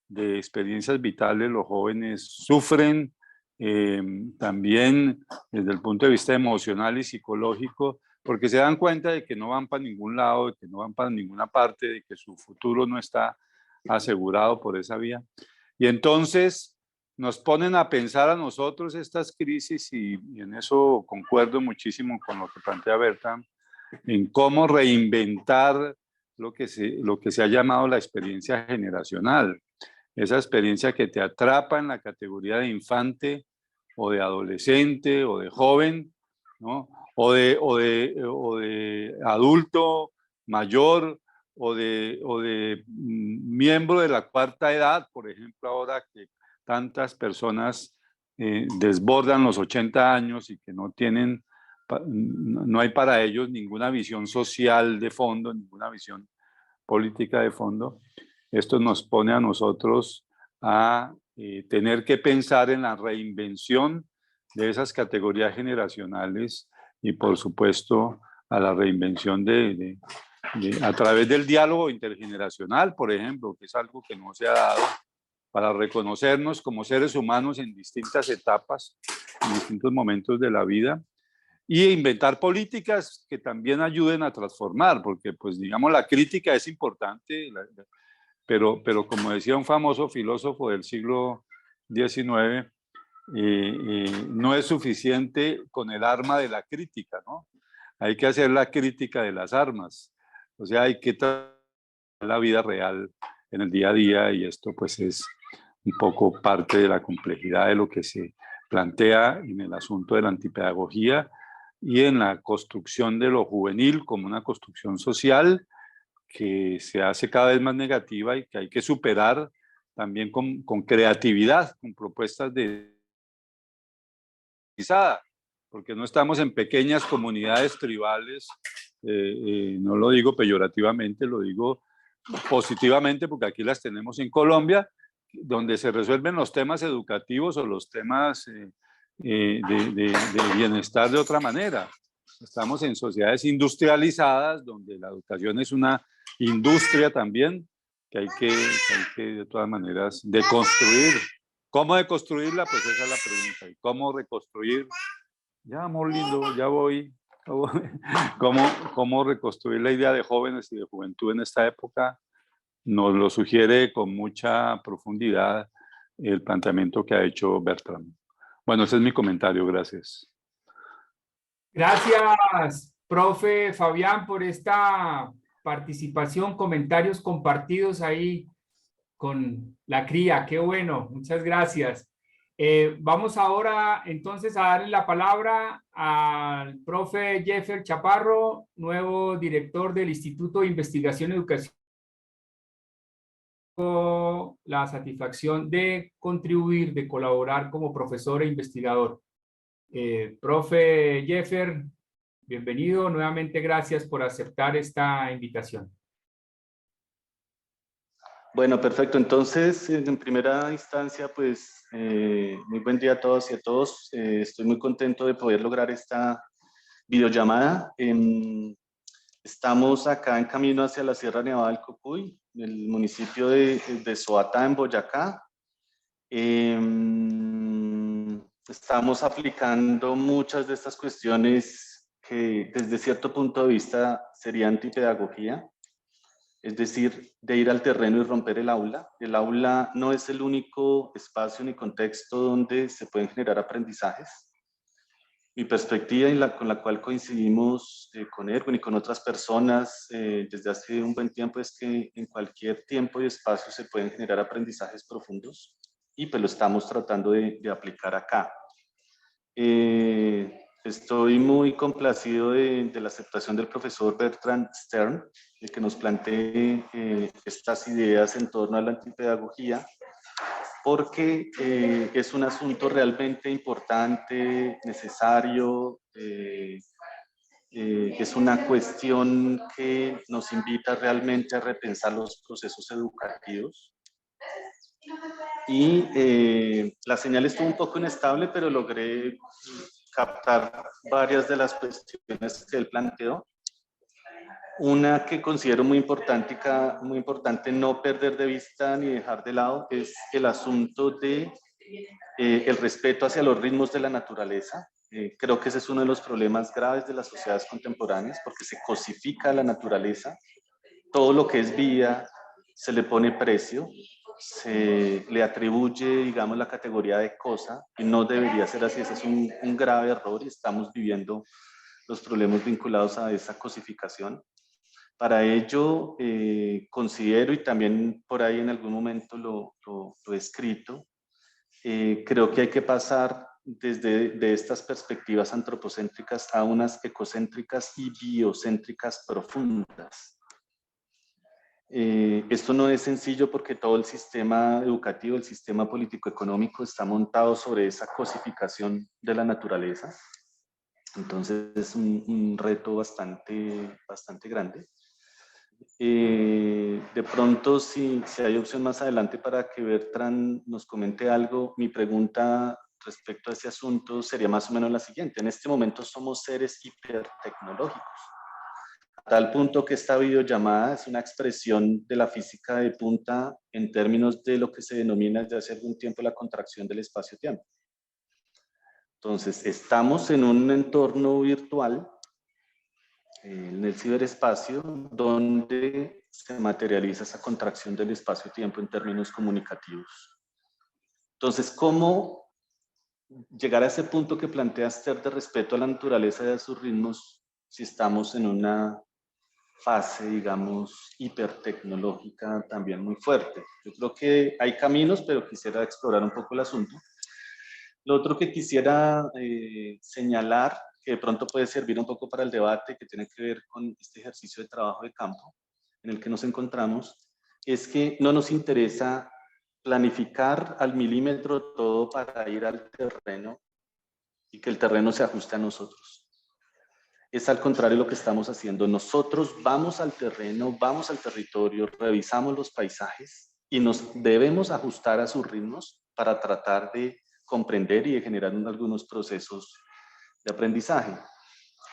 de experiencias vitales, los jóvenes sufren también desde el punto de vista emocional y psicológico, porque se dan cuenta de que no van para ningún lado, de que no van para ninguna parte, de que su futuro no está asegurado por esa vía. Y entonces nos ponen a pensar a nosotros estas crisis y en eso concuerdo muchísimo con lo que plantea Bertram, en cómo reinventar lo que se ha llamado la experiencia generacional, esa experiencia que te atrapa en la categoría de infante o de adolescente o de joven, ¿no? o de adulto mayor o de miembro de la cuarta edad, por ejemplo, ahora que tantas personas desbordan los 80 años y que no tienen no hay para ellos ninguna visión social de fondo, ninguna visión política de fondo. Esto nos pone a nosotros a tener que pensar en la reinvención de esas categorías generacionales y, por supuesto, a la reinvención a través del diálogo intergeneracional, por ejemplo, que es algo que no se ha dado, para reconocernos como seres humanos en distintas etapas, en distintos momentos de la vida, y inventar políticas que también ayuden a transformar, porque, pues, digamos, la crítica es importante, pero como decía un famoso filósofo del siglo XIX, no es suficiente con el arma de la crítica, ¿no? Hay que hacer la crítica de las armas, o sea, hay que tratar la vida real en el día a día, y esto pues es un poco parte de la complejidad de lo que se plantea en el asunto de la antipedagogía y en la construcción de lo juvenil como una construcción social que se hace cada vez más negativa y que hay que superar también con creatividad, con propuestas porque no estamos en pequeñas comunidades tribales, no lo digo peyorativamente, lo digo positivamente, porque aquí las tenemos en Colombia, donde se resuelven los temas educativos o los temas de bienestar de otra manera. Estamos en sociedades industrializadas, donde la educación es una industria también, que hay que de todas maneras deconstruir. ¿Cómo deconstruirla? Pues esa es la pregunta. ¿Y cómo reconstruir? Ya, amor lindo, ya voy. ¿Cómo reconstruir la idea de jóvenes y de juventud en esta época? Nos lo sugiere con mucha profundidad el planteamiento que ha hecho Bertrand. Bueno, ese es mi comentario. Gracias. Gracias, profe Fabián, por esta participación, comentarios compartidos ahí con la cría. Qué bueno, muchas gracias. Vamos ahora entonces a darle la palabra al profe Jeffer Chaparro, nuevo director del Instituto de Investigación y Educación. La satisfacción de contribuir, de colaborar como profesor e investigador. Profe Jeffer, bienvenido. Nuevamente, gracias por aceptar esta invitación. Bueno, perfecto. Entonces, en primera instancia, pues, muy buen día a todos y a todos. Estoy muy contento de poder lograr esta videollamada. Estamos acá en camino hacia la Sierra Nevada del Cocuy, el municipio de Soatá, en Boyacá. Estamos aplicando muchas de estas cuestiones que desde cierto punto de vista serían antipedagogía, es decir, de ir al terreno y romper el aula. El aula no es el único espacio ni contexto donde se pueden generar aprendizajes. Mi perspectiva con la cual coincidimos con Erwin y con otras personas desde hace un buen tiempo es que en cualquier tiempo y espacio se pueden generar aprendizajes profundos, y pues lo estamos tratando de aplicar acá. Estoy muy complacido de la aceptación del profesor Bertrand Stern, de que nos plantee estas ideas en torno a la antipedagogía, porque es un asunto realmente importante, necesario, es una cuestión que nos invita realmente a repensar los procesos educativos. Y la señal estuvo un poco inestable, pero logré captar varias de las cuestiones que él planteó. Una que considero muy importante no perder de vista ni dejar de lado es el asunto de el respeto hacia los ritmos de la naturaleza. Creo que ese es uno de los problemas graves de las sociedades contemporáneas, porque se cosifica la naturaleza. Todo lo que es vida se le pone precio, se le atribuye, digamos, la categoría de cosa, y no debería ser así. Ese es un grave error, y estamos viviendo los problemas vinculados a esa cosificación. Para ello, considero, y también por ahí en algún momento lo he escrito, creo que hay que pasar de estas perspectivas antropocéntricas a unas ecocéntricas y biocéntricas profundas. Esto no es sencillo porque todo el sistema educativo, el sistema político-económico está montado sobre esa cosificación de la naturaleza. Entonces es un reto bastante grande. De pronto, si hay opción más adelante para que Bertrand nos comente algo, mi pregunta respecto a ese asunto sería más o menos la siguiente. En este momento somos seres hipertecnológicos, a tal punto que esta videollamada es una expresión de la física de punta en términos de lo que se denomina desde hace algún tiempo la contracción del espacio-tiempo. Entonces, estamos en un entorno virtual, en el ciberespacio, donde se materializa esa contracción del espacio-tiempo en términos comunicativos. Entonces, ¿cómo llegar a ese punto que plantea Esther de respeto a la naturaleza y a sus ritmos si estamos en una fase, digamos, hipertecnológica también muy fuerte? Yo creo que hay caminos, pero quisiera explorar un poco el asunto. Lo otro que quisiera señalar, que de pronto puede servir un poco para el debate, que tiene que ver con este ejercicio de trabajo de campo en el que nos encontramos, es que no nos interesa planificar al milímetro todo para ir al terreno y que el terreno se ajuste a nosotros. Es al contrario lo que estamos haciendo. Nosotros vamos al terreno, vamos al territorio, revisamos los paisajes y nos debemos ajustar a sus ritmos para tratar de comprender y de generar algunos procesos de aprendizaje.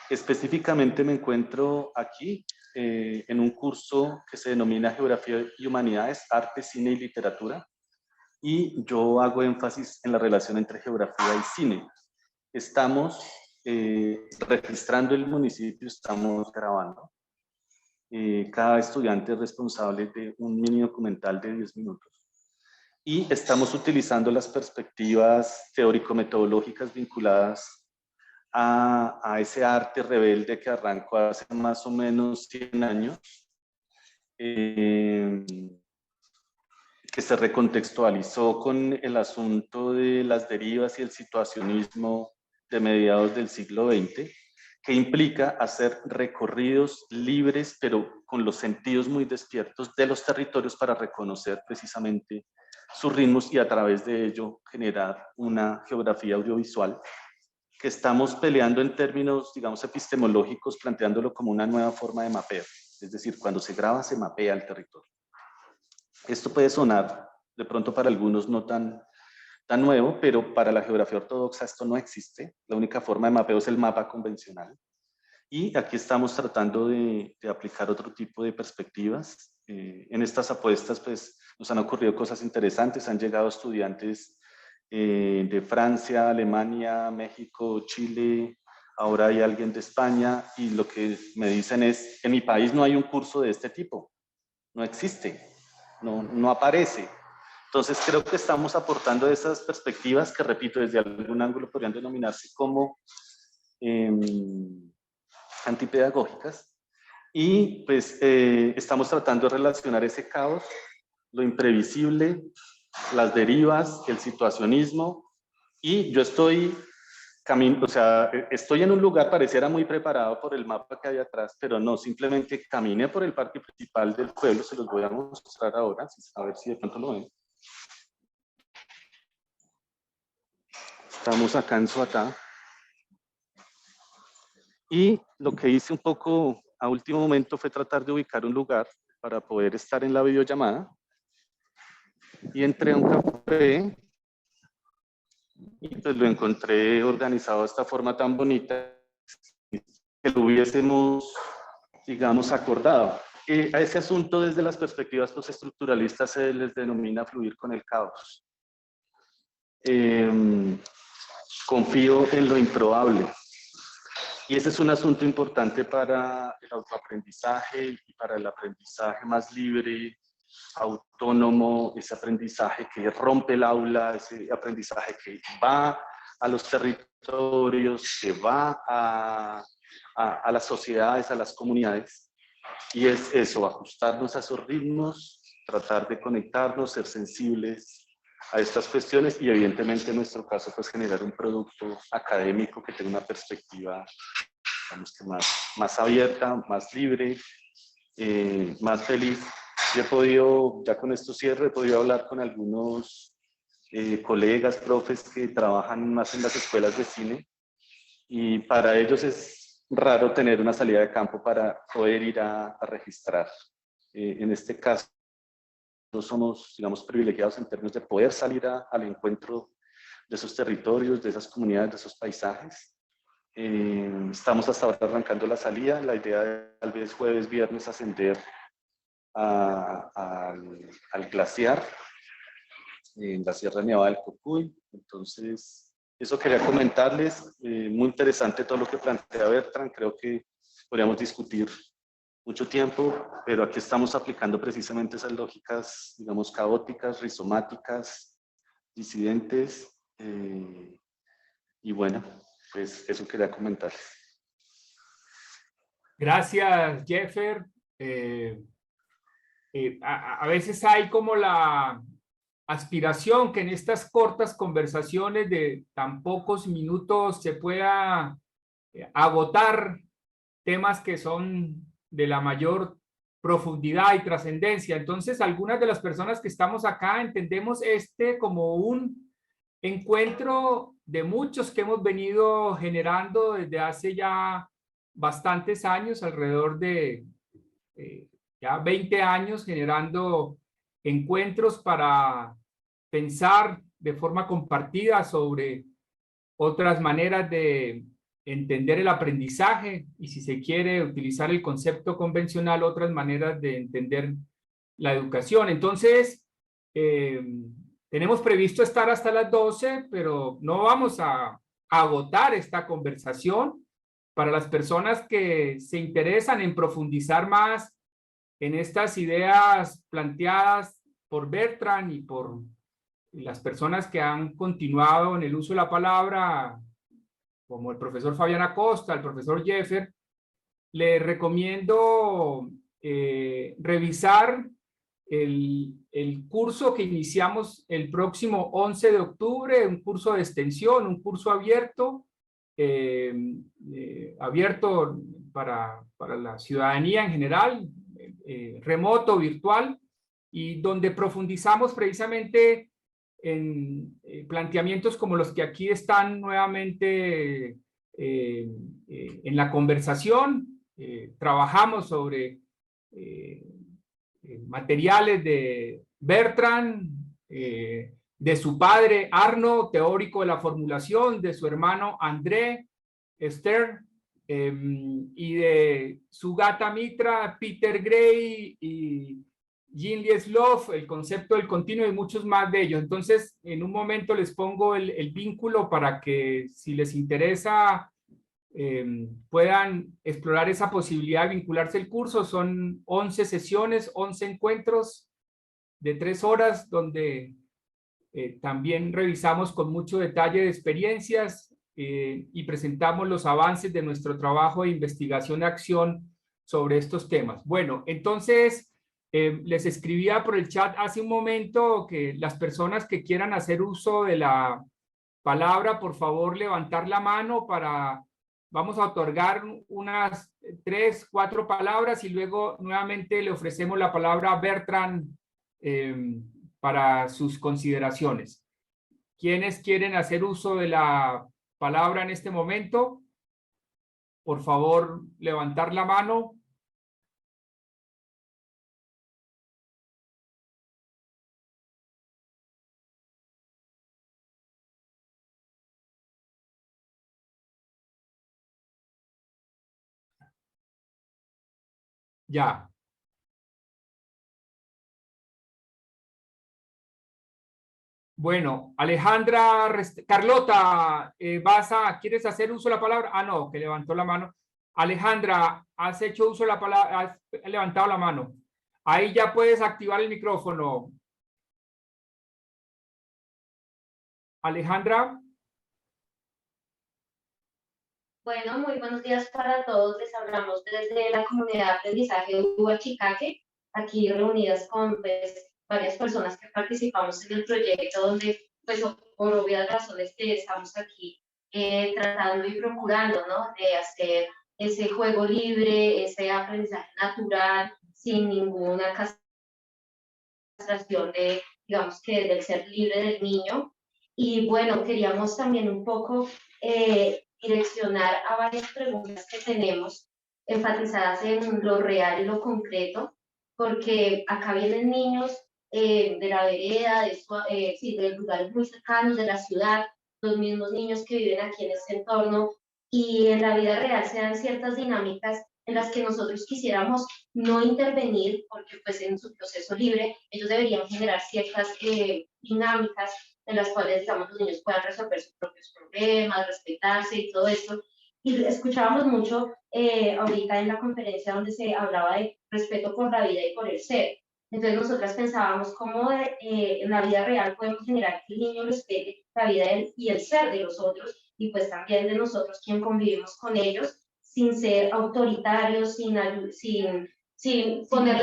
Específicamente me encuentro aquí en un curso que se denomina Geografía y Humanidades, Arte, Cine y Literatura, y yo hago énfasis en la relación entre geografía y cine. Estamos registrando el municipio, estamos grabando. Cada estudiante es responsable de un mini documental de 10 minutos. Y estamos utilizando las perspectivas teórico-metodológicas vinculadas a ese arte rebelde que arrancó hace más o menos 100 años, que se recontextualizó con el asunto de las derivas y el situacionismo de mediados del siglo XX, que implica hacer recorridos libres, pero con los sentidos muy despiertos de los territorios para reconocer precisamente sus ritmos y a través de ello generar una geografía audiovisual que estamos peleando en términos, digamos, epistemológicos, planteándolo como una nueva forma de mapeo. Es decir, cuando se graba, se mapea el territorio. Esto puede sonar de pronto para algunos no tan nuevo, pero para la geografía ortodoxa esto no existe. La única forma de mapeo es el mapa convencional. Y aquí estamos tratando de aplicar otro tipo de perspectivas. En estas apuestas pues, nos han ocurrido cosas interesantes. Han llegado estudiantes de Francia, Alemania, México, Chile. Ahora hay alguien de España y lo que me dicen es, en mi país no hay un curso de este tipo. No existe, no aparece. Entonces creo que estamos aportando esas perspectivas que, repito, desde algún ángulo podrían denominarse como antipedagógicas, y pues estamos tratando de relacionar ese caos, lo imprevisible, las derivas, el situacionismo, y yo estoy estoy en un lugar, pareciera muy preparado por el mapa que hay atrás, pero no, simplemente caminé por el parque principal del pueblo, se los voy a mostrar ahora, a ver si de pronto lo ven. Estamos acá en Suatá. Y lo que hice un poco a último momento fue tratar de ubicar un lugar para poder estar en la videollamada. Y entré a un café y pues lo encontré organizado de esta forma tan bonita que lo hubiésemos, digamos, acordado. A ese asunto desde las perspectivas postestructuralistas se les denomina fluir con el caos. Confío en lo improbable. Y ese es un asunto importante para el autoaprendizaje y para el aprendizaje más libre, autónomo, ese aprendizaje que rompe el aula, ese aprendizaje que va a los territorios, que va a las sociedades, a las comunidades. Y es eso, ajustarnos a esos ritmos, tratar de conectarnos, ser sensibles a estas cuestiones y evidentemente en nuestro caso pues generar un producto académico que tenga una perspectiva, digamos que más abierta, más libre, más feliz. Yo he podido, ya con esto cierre, he podido hablar con algunos colegas, profes que trabajan más en las escuelas de cine y para ellos es raro tener una salida de campo para poder ir a registrar. En este caso, somos, digamos, privilegiados en términos de poder salir al encuentro de esos territorios, de esas comunidades, de esos paisajes. Estamos hasta ahora arrancando la salida. La idea es tal vez jueves, viernes ascender al glaciar en la Sierra Nevada del Cocuy. Entonces, eso quería comentarles. Muy interesante todo lo que plantea Bertrand. Creo que podríamos discutir mucho tiempo, pero aquí estamos aplicando precisamente esas lógicas, digamos, caóticas, rizomáticas, disidentes, y bueno, pues eso quería comentarles. Gracias, Jeffer. A veces hay como la aspiración que en estas cortas conversaciones de tan pocos minutos se pueda agotar temas que son de la mayor profundidad y trascendencia. Entonces, algunas de las personas que estamos acá entendemos como un encuentro de muchos que hemos venido generando desde hace ya bastantes años, alrededor de ya 20 años, generando encuentros para pensar de forma compartida sobre otras maneras de entender el aprendizaje y, si se quiere utilizar el concepto convencional, otras maneras de entender la educación. Entonces, tenemos previsto estar hasta las 12, pero no vamos a agotar esta conversación. Para las personas que se interesan en profundizar más en estas ideas planteadas por Bertrand y por las personas que han continuado en el uso de la palabra, como el profesor Fabián Acosta, el profesor Jeffer, le recomiendo revisar el curso que iniciamos el próximo 11 de octubre, un curso de extensión, un curso abierto, abierto para la ciudadanía en general, remoto, virtual, y donde profundizamos precisamente en planteamientos como los que aquí están nuevamente en la conversación. Trabajamos sobre materiales de Bertrand, de su padre Arno, teórico de la formulación, de su hermano André Stern, y de Sugata Mitra, Peter Gray y Jean Lieslov, el concepto del continuo, y muchos más de ellos. Entonces, en un momento les pongo el vínculo para que, si les interesa, puedan explorar esa posibilidad de vincularse al curso. Son 11 sesiones, 11 encuentros de 3 horas, donde también revisamos con mucho detalle de experiencias y presentamos los avances de nuestro trabajo de investigación y acción sobre estos temas. Bueno, entonces les escribía por el chat hace un momento que las personas que quieran hacer uso de la palabra, por favor, levantar la mano para... Vamos a otorgar unas 3, 4 palabras y luego nuevamente le ofrecemos la palabra a Bertrand para sus consideraciones. ¿Quiénes quieren hacer uso de la palabra en este momento? Por favor, levantar la mano. Ya. Bueno, Alejandra, Carlota, ¿quieres hacer uso de la palabra? Ah, no, que levantó la mano. Alejandra, ¿has hecho uso de la palabra? ¿Has levantado la mano? Ahí ya puedes activar el micrófono. Alejandra. Bueno, muy buenos días para todos. Les hablamos desde la comunidad de aprendizaje de Huachicaque, aquí reunidas con varias personas que participamos en el proyecto, donde pues por obvias razones que estamos aquí tratando y procurando, ¿no? De hacer ese juego libre, ese aprendizaje natural, sin ninguna castración de, digamos que del ser libre del niño. Y bueno, queríamos también un poco direccionar a varias preguntas que tenemos enfatizadas en lo real y lo concreto, porque acá vienen niños de la vereda, de lugares muy cercanos, de la ciudad, los mismos niños que viven aquí en este entorno, y en la vida real se dan ciertas dinámicas en las que nosotros quisiéramos no intervenir, porque pues en su proceso libre ellos deberían generar ciertas dinámicas en las cuales, digamos, los niños puedan resolver sus propios problemas, respetarse y todo esto. Y escuchábamos mucho ahorita en la conferencia donde se hablaba de respeto por la vida y por el ser. Entonces nosotras pensábamos cómo en la vida real podemos generar que el niño respete la vida y el ser de los otros, y pues también de nosotros quien convivimos con ellos, sin ser autoritarios, sin imponer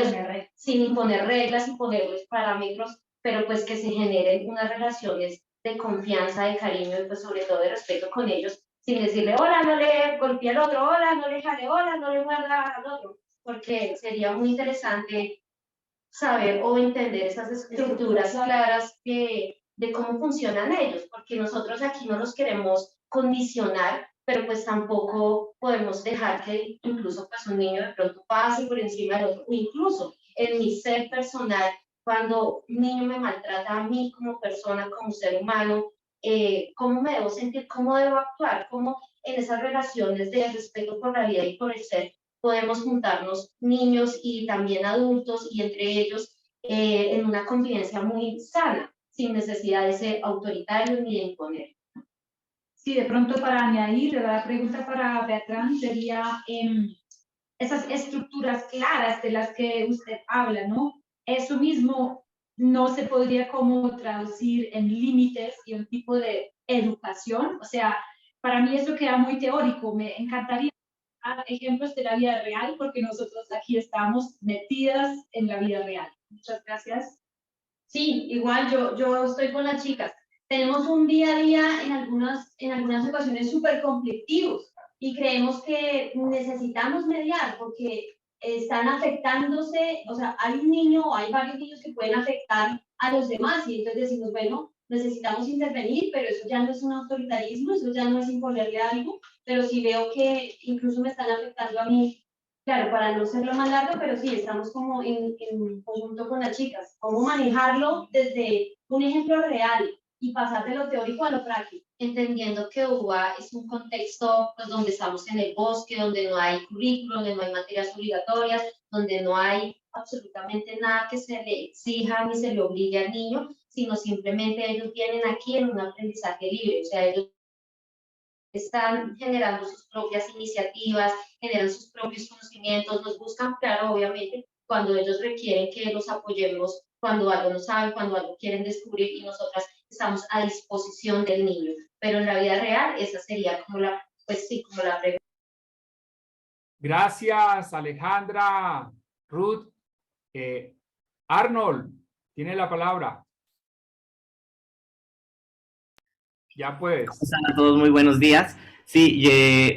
reglas y ponerles parámetros, pero pues que se generen unas relaciones de confianza, de cariño y pues sobre todo de respeto con ellos, sin decirle, hola, no le golpee al otro, hola, no le jale, hola, no le muerda al otro, porque sería muy interesante saber o entender esas estructuras claras de cómo funcionan ellos, porque nosotros aquí no los queremos condicionar, pero pues tampoco podemos dejar que incluso pues un niño de pronto pase por encima del otro, o incluso en mi ser personal, cuando un niño me maltrata a mí como persona, como ser humano, cómo me debo sentir, cómo debo actuar, cómo en esas relaciones de respeto por la vida y por el ser podemos juntarnos niños y también adultos y entre ellos en una convivencia muy sana, sin necesidad de ser autoritarios ni de imponer. Sí, de pronto para añadir, la pregunta para Bertrand sería esas estructuras claras de las que usted habla, ¿no? Eso mismo no se podría como traducir en límites y un tipo de educación. O sea, para mí eso queda muy teórico. Me encantaría dar ejemplos de la vida real porque nosotros aquí estamos metidas en la vida real. Muchas gracias. Sí, igual yo estoy con las chicas. Tenemos un día a día en algunas ocasiones súper conflictivos y creemos que necesitamos mediar porque están afectándose, o sea, hay un niño o hay varios niños que pueden afectar a los demás y entonces decimos, bueno, necesitamos intervenir, pero eso ya no es un autoritarismo, eso ya no es imponerle algo, pero si veo que incluso me están afectando a mí. Claro, para no serlo más largo, pero sí, estamos como en conjunto con las chicas. Cómo manejarlo desde un ejemplo real y pasar de lo teórico a lo práctico. Entendiendo que UBA es un contexto pues, donde estamos en el bosque, donde no hay currículo, donde no hay materias obligatorias, donde no hay absolutamente nada que se le exija ni se le obligue al niño, sino simplemente ellos vienen aquí en un aprendizaje libre. O sea, ellos están generando sus propias iniciativas, generan sus propios conocimientos, nos buscan, claro, obviamente, cuando ellos requieren que los apoyemos, cuando algo no saben, cuando algo quieren descubrir y nosotras estamos a disposición del niño. Pero en la vida real, esa sería como la, pues sí, como la pregunta. Gracias, Alejandra, Ruth. Arnold, tiene la palabra. Ya puedes. A todos, muy buenos días. Sí,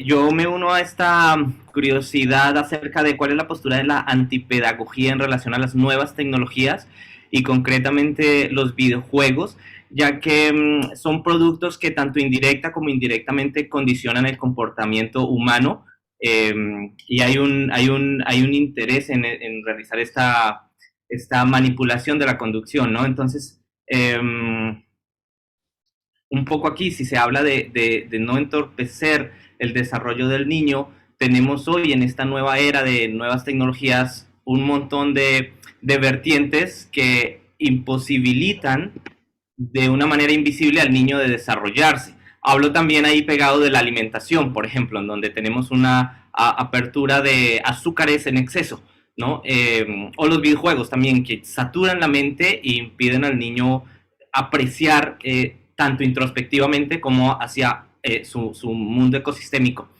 yo me uno a esta curiosidad acerca de cuál es la postura de la antipedagogía en relación a las nuevas tecnologías y concretamente los videojuegos, ya que son productos que tanto indirecta como indirectamente condicionan el comportamiento humano y hay un interés en realizar esta manipulación de la conducción, ¿no? Entonces, un poco aquí, si se habla de no entorpecer el desarrollo del niño, tenemos hoy en esta nueva era de nuevas tecnologías un montón de vertientes que imposibilitan de una manera invisible al niño de desarrollarse. Hablo también ahí pegado de la alimentación, por ejemplo, en donde tenemos una apertura de azúcares en exceso, ¿no? O los videojuegos también, que saturan la mente e impiden al niño apreciar tanto introspectivamente como hacia su mundo ecosistémico.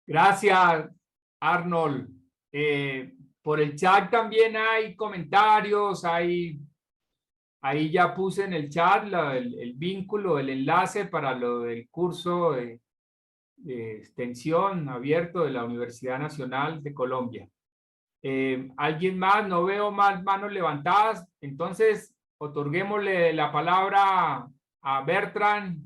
Gracias, Arnold. Por el chat también hay comentarios, ahí ya puse en el chat el vínculo, el enlace para lo del curso de extensión abierto de la Universidad Nacional de Colombia. ¿Alguien más? No veo más manos levantadas. Entonces, otorguémosle la palabra a Bertrand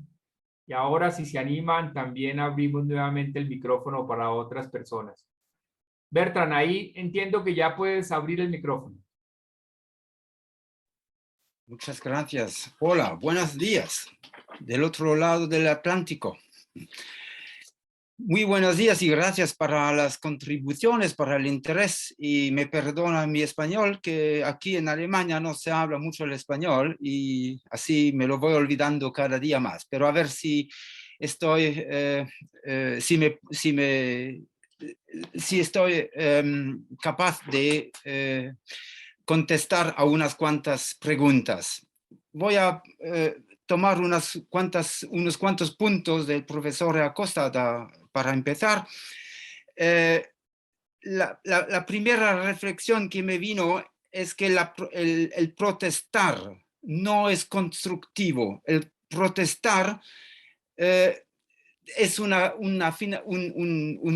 y ahora si se animan también abrimos nuevamente el micrófono para otras personas. Bertrand, ahí entiendo que ya puedes abrir el micrófono. Muchas gracias. Hola, buenos días. Del otro lado del Atlántico. Muy buenos días y gracias para las contribuciones, para el interés. Y me perdona mi español, que aquí en Alemania no se habla mucho el español y así me lo voy olvidando cada día más. Pero a ver si estoy, si estoy capaz de contestar a unas cuantas preguntas. Voy a tomar unos cuantos puntos del profesor Acosta para empezar. La primera reflexión que me vino es que el protestar no es constructivo. El protestar es un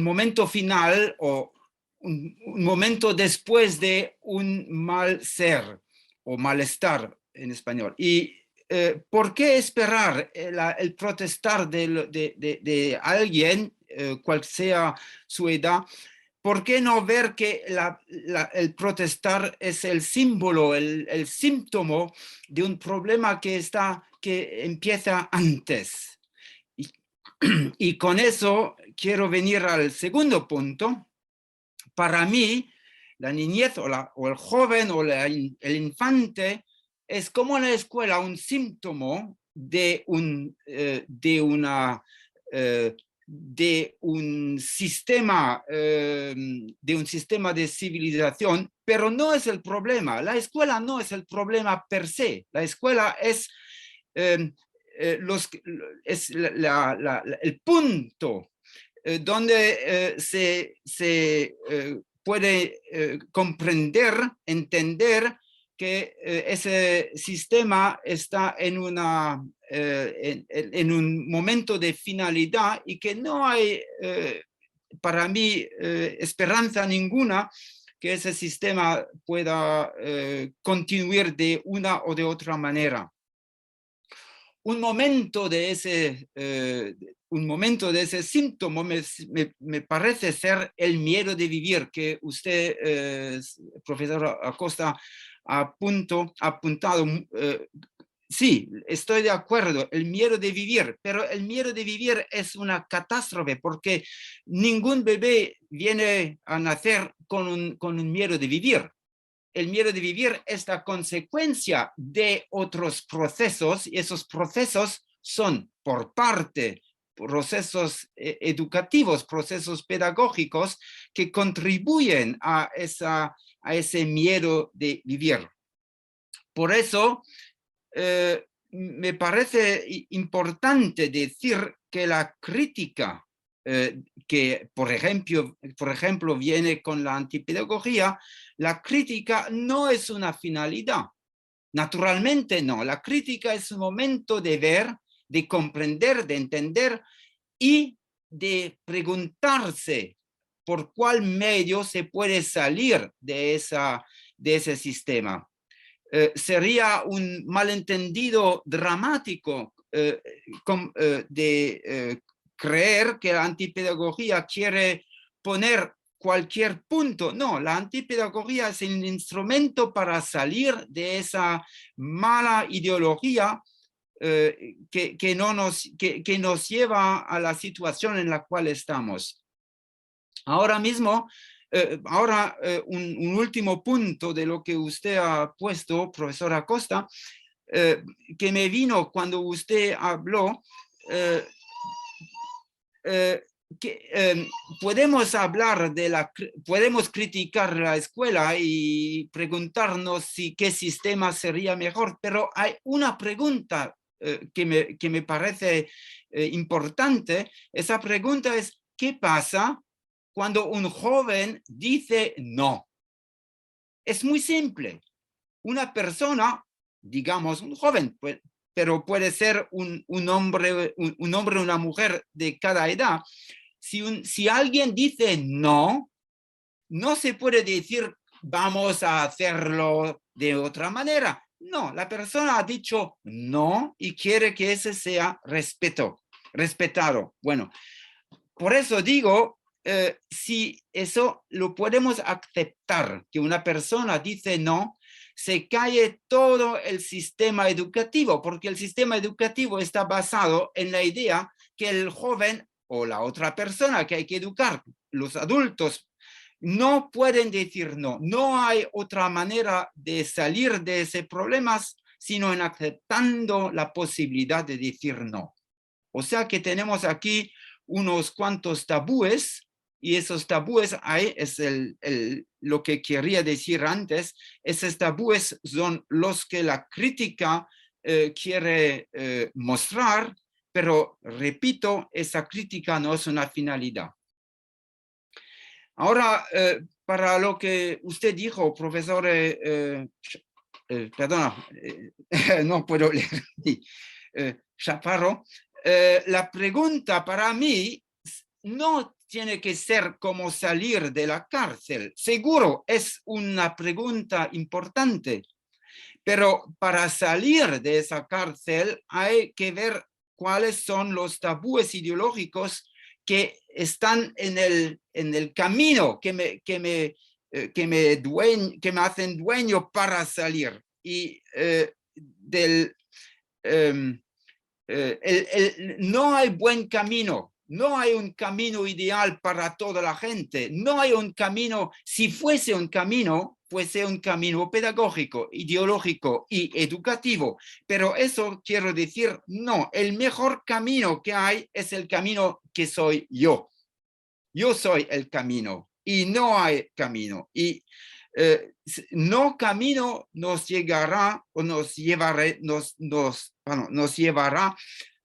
momento final o un momento después de un mal ser o malestar en español. Y ¿por qué esperar el protestar de alguien, cual sea su edad? ¿Por qué no ver que el protestar es el símbolo, el síntoma de un problema que empieza antes? Y con eso quiero venir al segundo punto. Para mí, la niñez o el joven o el infante es como en la escuela un síntoma de un sistema de civilización, pero no es el problema. La escuela no es el problema per se. La escuela es el punto donde se puede comprender, entender que ese sistema está en un momento de finalidad y que no hay, para mí, esperanza ninguna que ese sistema pueda continuar de una o de otra manera. Un momento de ese síntoma me parece ser el miedo de vivir, que usted, profesor Acosta, ha apuntado. Sí, estoy de acuerdo, el miedo de vivir, pero el miedo de vivir es una catástrofe porque ningún bebé viene a nacer con un miedo de vivir. El miedo de vivir es la consecuencia de otros procesos y esos procesos son por parte procesos educativos, procesos pedagógicos que contribuyen a ese miedo de vivir. Por eso me parece importante decir que la crítica que, por ejemplo, viene con la antipedagogía, la crítica no es una finalidad. Naturalmente no. La crítica es un momento de ver, de comprender, de entender y de preguntarse por cuál medio se puede salir de ese sistema. Sería un malentendido dramático creer que la antipedagogía quiere poner cualquier punto. No, la antipedagogía es el instrumento para salir de esa mala ideología que nos lleva a la situación en la cual estamos. Ahora mismo, un último punto de lo que usted ha puesto, profesor Acosta, que me vino cuando usted habló, podemos hablar podemos criticar la escuela y preguntarnos qué sistema sería mejor, pero hay una pregunta que me parece importante. Esa pregunta es, ¿qué pasa cuando un joven dice no? Es muy simple. Una persona, digamos un joven, pero puede ser un hombre o una mujer de cada edad. Si alguien dice no, no se puede decir vamos a hacerlo de otra manera. No, la persona ha dicho no y quiere que ese sea respetado. Bueno, por eso digo, si eso lo podemos aceptar, que una persona dice no, se cae todo el sistema educativo, porque el sistema educativo está basado en la idea que el joven o la otra persona que hay que educar, los adultos, no pueden decir no. No hay otra manera de salir de ese problema sino en aceptando la posibilidad de decir no. O sea que tenemos aquí unos cuantos tabúes, y esos tabúes ahí es lo que quería decir antes. Esos tabúes son los que la crítica quiere mostrar, pero repito, esa crítica no es una finalidad. Ahora, para lo que usted dijo, profesor, perdona, no puedo leer, Chaparro, la pregunta para mí no tiene que ser cómo salir de la cárcel. Seguro es una pregunta importante, pero para salir de esa cárcel hay que ver cuáles son los tabúes ideológicos que están en el camino, que me hacen dueño para salir. Y no hay buen camino, no hay un camino ideal para toda la gente, no hay un camino, si fuese un camino pedagógico, ideológico y educativo, pero eso quiero decir, no, el mejor camino que hay es el camino que soy yo. Yo soy el camino y no hay camino. Y no camino nos llegará o nos llevará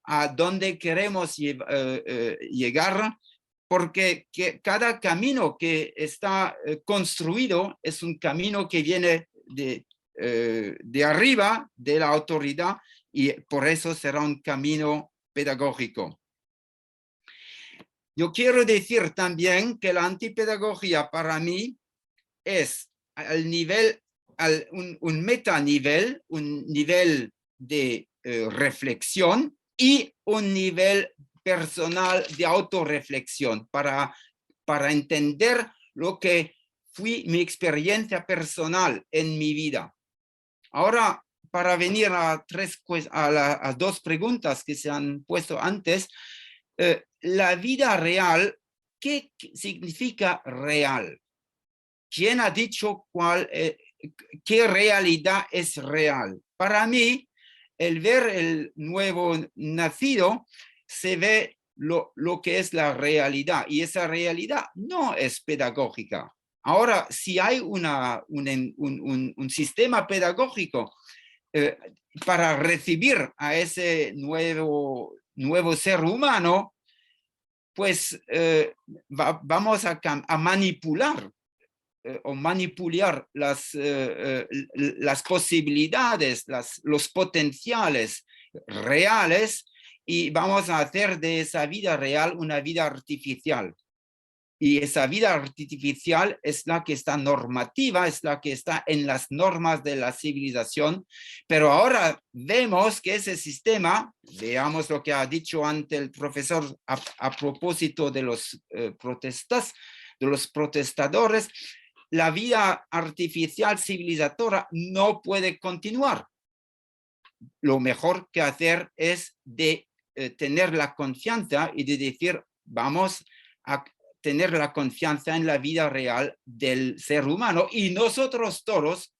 a donde queremos llegar, porque cada camino que está construido es un camino que viene de arriba, de la autoridad, y por eso será un camino pedagógico. Yo quiero decir también que la antipedagogía para mí es un metanivel, un nivel de reflexión y un nivel personal de autorreflexión para entender lo que fue mi experiencia personal en mi vida. Ahora, para venir a las dos preguntas que se han puesto antes, la vida real, ¿qué significa real? ¿Quién ha dicho qué realidad es real? Para mí, el ver el nuevo nacido, se ve lo que es la realidad, y esa realidad no es pedagógica. Ahora, si hay un sistema pedagógico para recibir a ese nuevo ser humano, pues vamos a manipular o manipular las posibilidades, los potenciales reales, y vamos a hacer de esa vida real una vida artificial. Y esa vida artificial es la que está normativa, es la que está en las normas de la civilización, pero ahora vemos que ese sistema, veamos lo que ha dicho antes el profesor a propósito de los protestadores, la vida artificial civilizadora no puede continuar. Lo mejor que hacer es de tener la confianza y de decir, vamos a tener la confianza en la vida real del ser humano, y nosotros todos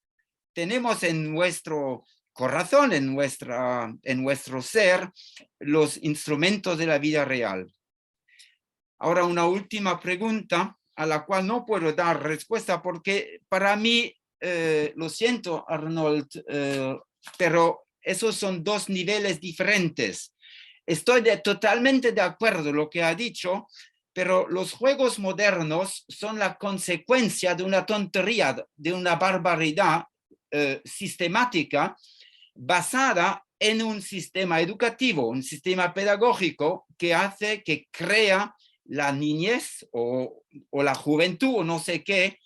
tenemos en nuestro corazón, en nuestro ser, los instrumentos de la vida real. Ahora, una última pregunta a la cual no puedo dar respuesta porque para mí, lo siento Arnold, pero esos son dos niveles diferentes. Estoy totalmente de acuerdo con lo que ha dicho, pero los juegos modernos son la consecuencia de una tontería, de una barbaridad sistemática basada en un sistema educativo, un sistema pedagógico que crea la niñez o la juventud o no sé qué,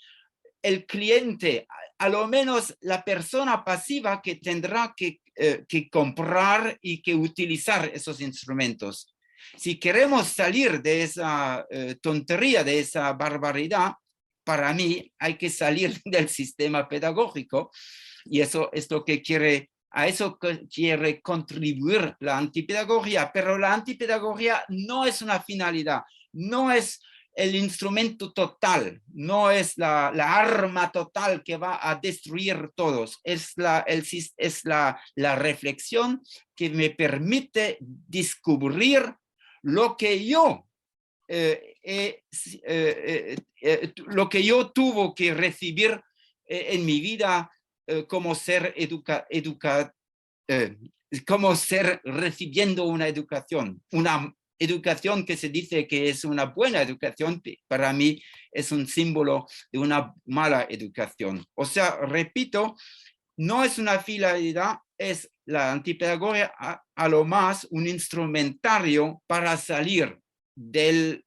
el cliente a lo menos la persona pasiva que tendrá que comprar y que utilizar esos instrumentos. Si queremos salir de esa tontería, de esa barbaridad, para mí hay que salir del sistema pedagógico, y eso es lo que quiere, a eso quiere contribuir la antipedagogía, pero la antipedagogía no es una finalidad, no es el instrumento total, no es la arma total que va a destruir todos, es la reflexión que me permite descubrir lo que yo tuve que recibir en mi vida como ser como ser recibiendo una educación que se dice que es una buena educación, para mí es un símbolo de una mala educación. O sea, repito, no es una finalidad, es la antipedagogía a lo más un instrumentario para salir de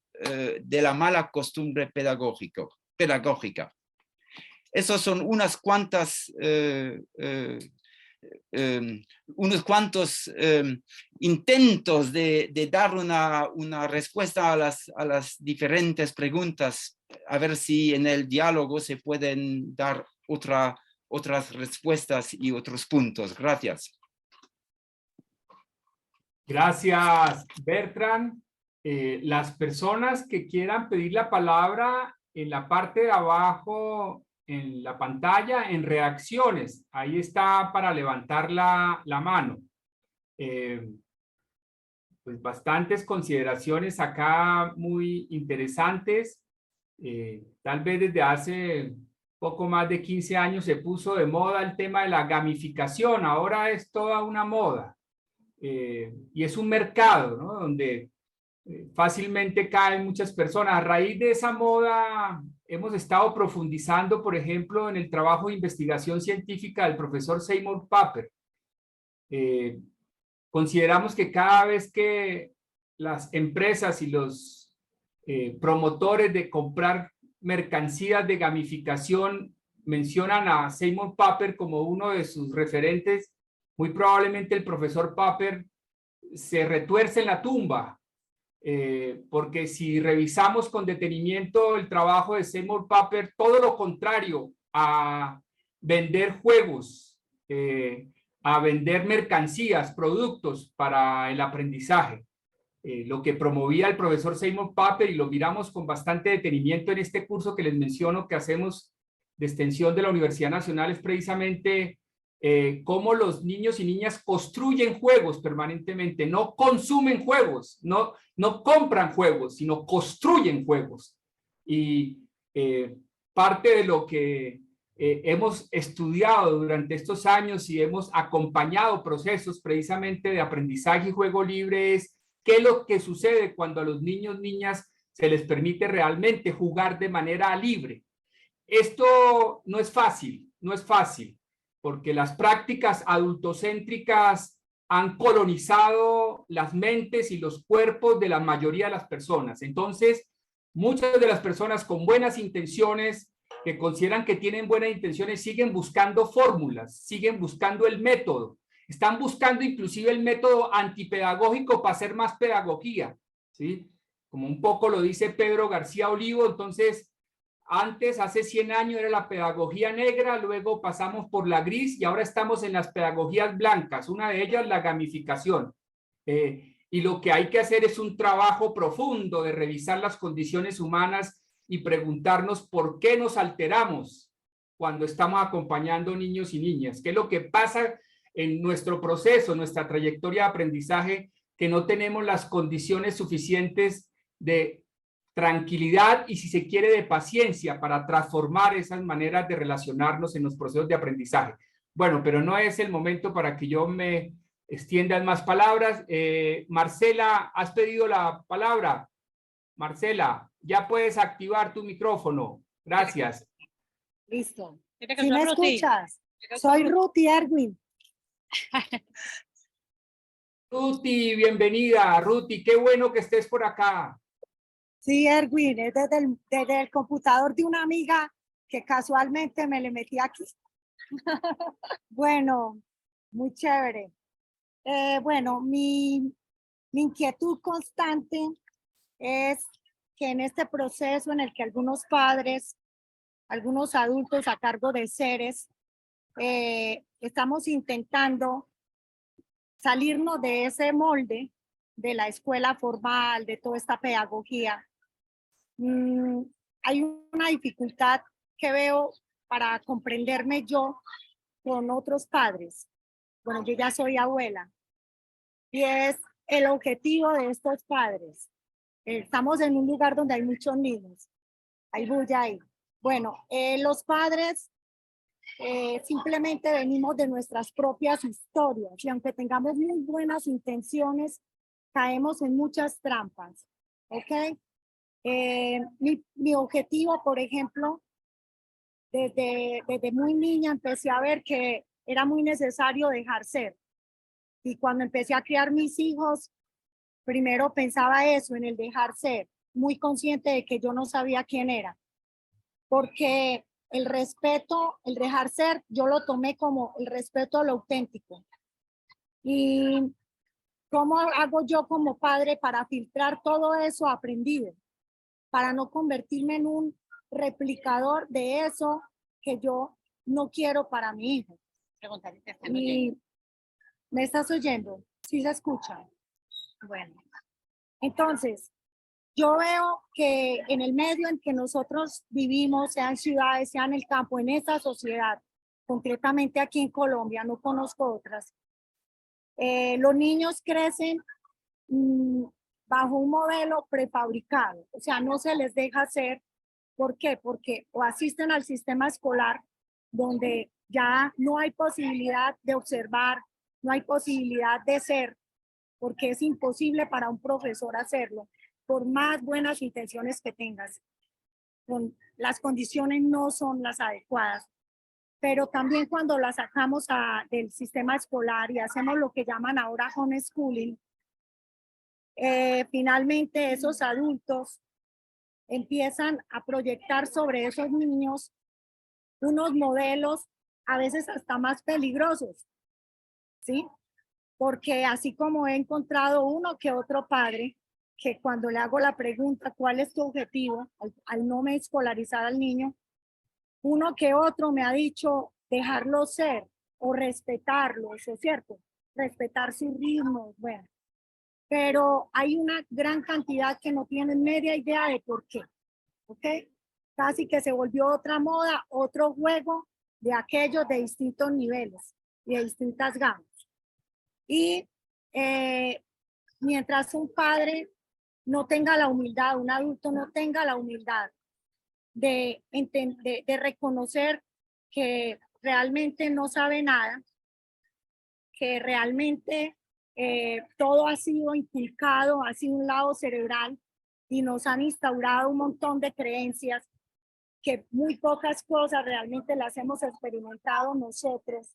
la mala costumbre pedagógica. Esos son unos cuantos intentos de dar una respuesta a las diferentes preguntas, a ver si en el diálogo se pueden dar otras respuestas y otros puntos. Gracias. Gracias, Bertrand. Las personas que quieran pedir la palabra, en la parte de abajo en la pantalla, en reacciones, ahí está para levantar la mano. Pues bastantes consideraciones acá muy interesantes. Tal vez desde hace poco más de 15 años se puso de moda el tema de la gamificación, ahora es toda una moda. Y es un mercado, ¿no? Donde fácilmente caen muchas personas. A raíz de esa moda hemos estado profundizando, por ejemplo, en el trabajo de investigación científica del profesor Seymour Papert. Consideramos que cada vez que las empresas y los promotores de comprar mercancías de gamificación mencionan a Seymour Papert como uno de sus referentes, muy probablemente el profesor Papert se retuerce en la tumba, porque si revisamos con detenimiento el trabajo de Seymour Papert, todo lo contrario a vender juegos, a vender mercancías, productos para el aprendizaje. Lo que promovía el profesor Seymour Papert, y lo miramos con bastante detenimiento en este curso que les menciono que hacemos de extensión de la Universidad Nacional, es precisamente cómo los niños y niñas construyen juegos permanentemente, no consumen juegos, no compran juegos, sino construyen juegos. Y parte de lo que hemos estudiado durante estos años y hemos acompañado procesos precisamente de aprendizaje y juego libre es qué es lo que sucede cuando a los niños, niñas se les permite realmente jugar de manera libre. Esto no es fácil, porque las prácticas adultocéntricas han colonizado las mentes y los cuerpos de la mayoría de las personas. Entonces, muchas de las personas con buenas intenciones, que consideran que tienen buenas intenciones, siguen buscando fórmulas, siguen buscando el método, están buscando inclusive el método antipedagógico para hacer más pedagogía, ¿sí? Como un poco lo dice Pedro García Olivo. Entonces, antes, hace 100 años, era la pedagogía negra, luego pasamos por la gris y ahora estamos en las pedagogías blancas, una de ellas la gamificación. Y lo que hay que hacer es un trabajo profundo de revisar las condiciones humanas y preguntarnos por qué nos alteramos cuando estamos acompañando niños y niñas. ¿Qué es lo que pasa en nuestro proceso, nuestra trayectoria de aprendizaje, que no tenemos las condiciones suficientes de tranquilidad y, si se quiere, de paciencia para transformar esas maneras de relacionarnos en los procesos de aprendizaje? Bueno, pero no es el momento para que yo me extienda en más palabras. Marcela, has pedido la palabra. Marcela, ya puedes activar tu micrófono. Gracias. Listo. ¿Sí me escuchas? Soy Ruti Erwin. Ruti, bienvenida. Ruti, qué bueno que estés por acá. Sí, Erwin, es desde el computador de una amiga que casualmente me le metí aquí. Bueno, muy chévere. Bueno, mi inquietud constante es que en este proceso en el que algunos padres, algunos adultos a cargo de seres, estamos intentando salirnos de ese molde de la escuela formal, de toda esta pedagogía. Hay una dificultad que veo para comprenderme yo con otros padres. Bueno, yo ya soy abuela y es el objetivo de estos padres. Estamos en un lugar donde hay muchos niños, hay bulla ahí. Bueno, los padres simplemente venimos de nuestras propias historias y aunque tengamos muy buenas intenciones, caemos en muchas trampas, ¿ok? Mi objetivo, por ejemplo, desde muy niña empecé a ver que era muy necesario dejar ser. Y cuando empecé a criar mis hijos, primero pensaba eso, en el dejar ser, muy consciente de que yo no sabía quién era. Porque el respeto, el dejar ser, yo lo tomé como el respeto a lo auténtico. ¿Y cómo hago yo como padre para filtrar todo eso aprendido? Para no convertirme en un replicador de eso que yo no quiero para mi hijo. Y, ¿me estás oyendo? ¿Sí se escucha? Bueno, entonces, yo veo que en el medio en que nosotros vivimos, sea en ciudades, sea en el campo, en esta sociedad, concretamente aquí en Colombia, no conozco otras, los niños crecen bajo un modelo prefabricado, o sea, no se les deja hacer. ¿Por qué? Porque o asisten al sistema escolar donde ya no hay posibilidad de observar, no hay posibilidad de ser, porque es imposible para un profesor hacerlo, por más buenas intenciones que tengas. Las condiciones no son las adecuadas. Pero también cuando la sacamos del sistema escolar y hacemos lo que llaman ahora homeschooling, finalmente esos adultos empiezan a proyectar sobre esos niños unos modelos a veces hasta más peligrosos, ¿sí? Porque así como he encontrado uno que otro padre, que cuando le hago la pregunta, ¿cuál es tu objetivo? Al no me escolarizar al niño, uno que otro me ha dicho dejarlo ser o respetarlo, eso es cierto, respetar su ritmo, bueno. Pero hay una gran cantidad que no tienen media idea de por qué, ¿ok? Casi que se volvió otra moda, otro juego de aquellos de distintos niveles y de distintas gamas. Y mientras un padre no tenga la humildad, un adulto no tenga la humildad de reconocer que realmente no sabe nada, que realmente todo ha sido inculcado, ha sido un lado cerebral y nos han instaurado un montón de creencias que muy pocas cosas realmente las hemos experimentado nosotros.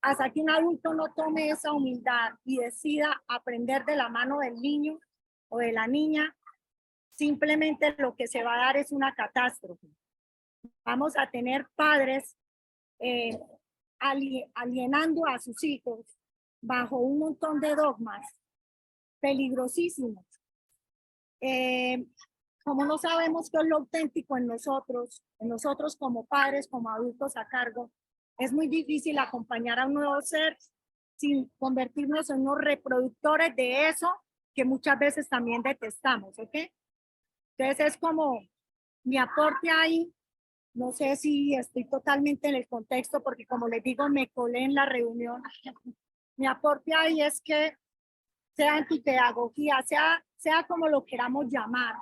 Hasta que un adulto no tome esa humildad y decida aprender de la mano del niño o de la niña, simplemente lo que se va a dar es una catástrofe. Vamos a tener padres alienando a sus hijos bajo un montón de dogmas peligrosísimos. Como no sabemos qué es lo auténtico en nosotros como padres, como adultos a cargo, es muy difícil acompañar a un nuevo ser sin convertirnos en unos reproductores de eso que muchas veces también detestamos, ¿ok? Entonces es como mi aporte ahí. No sé si estoy totalmente en el contexto porque como les digo, me colé en la reunión. Mi aporte ahí es que sea en tu pedagogía, sea como lo queramos llamar.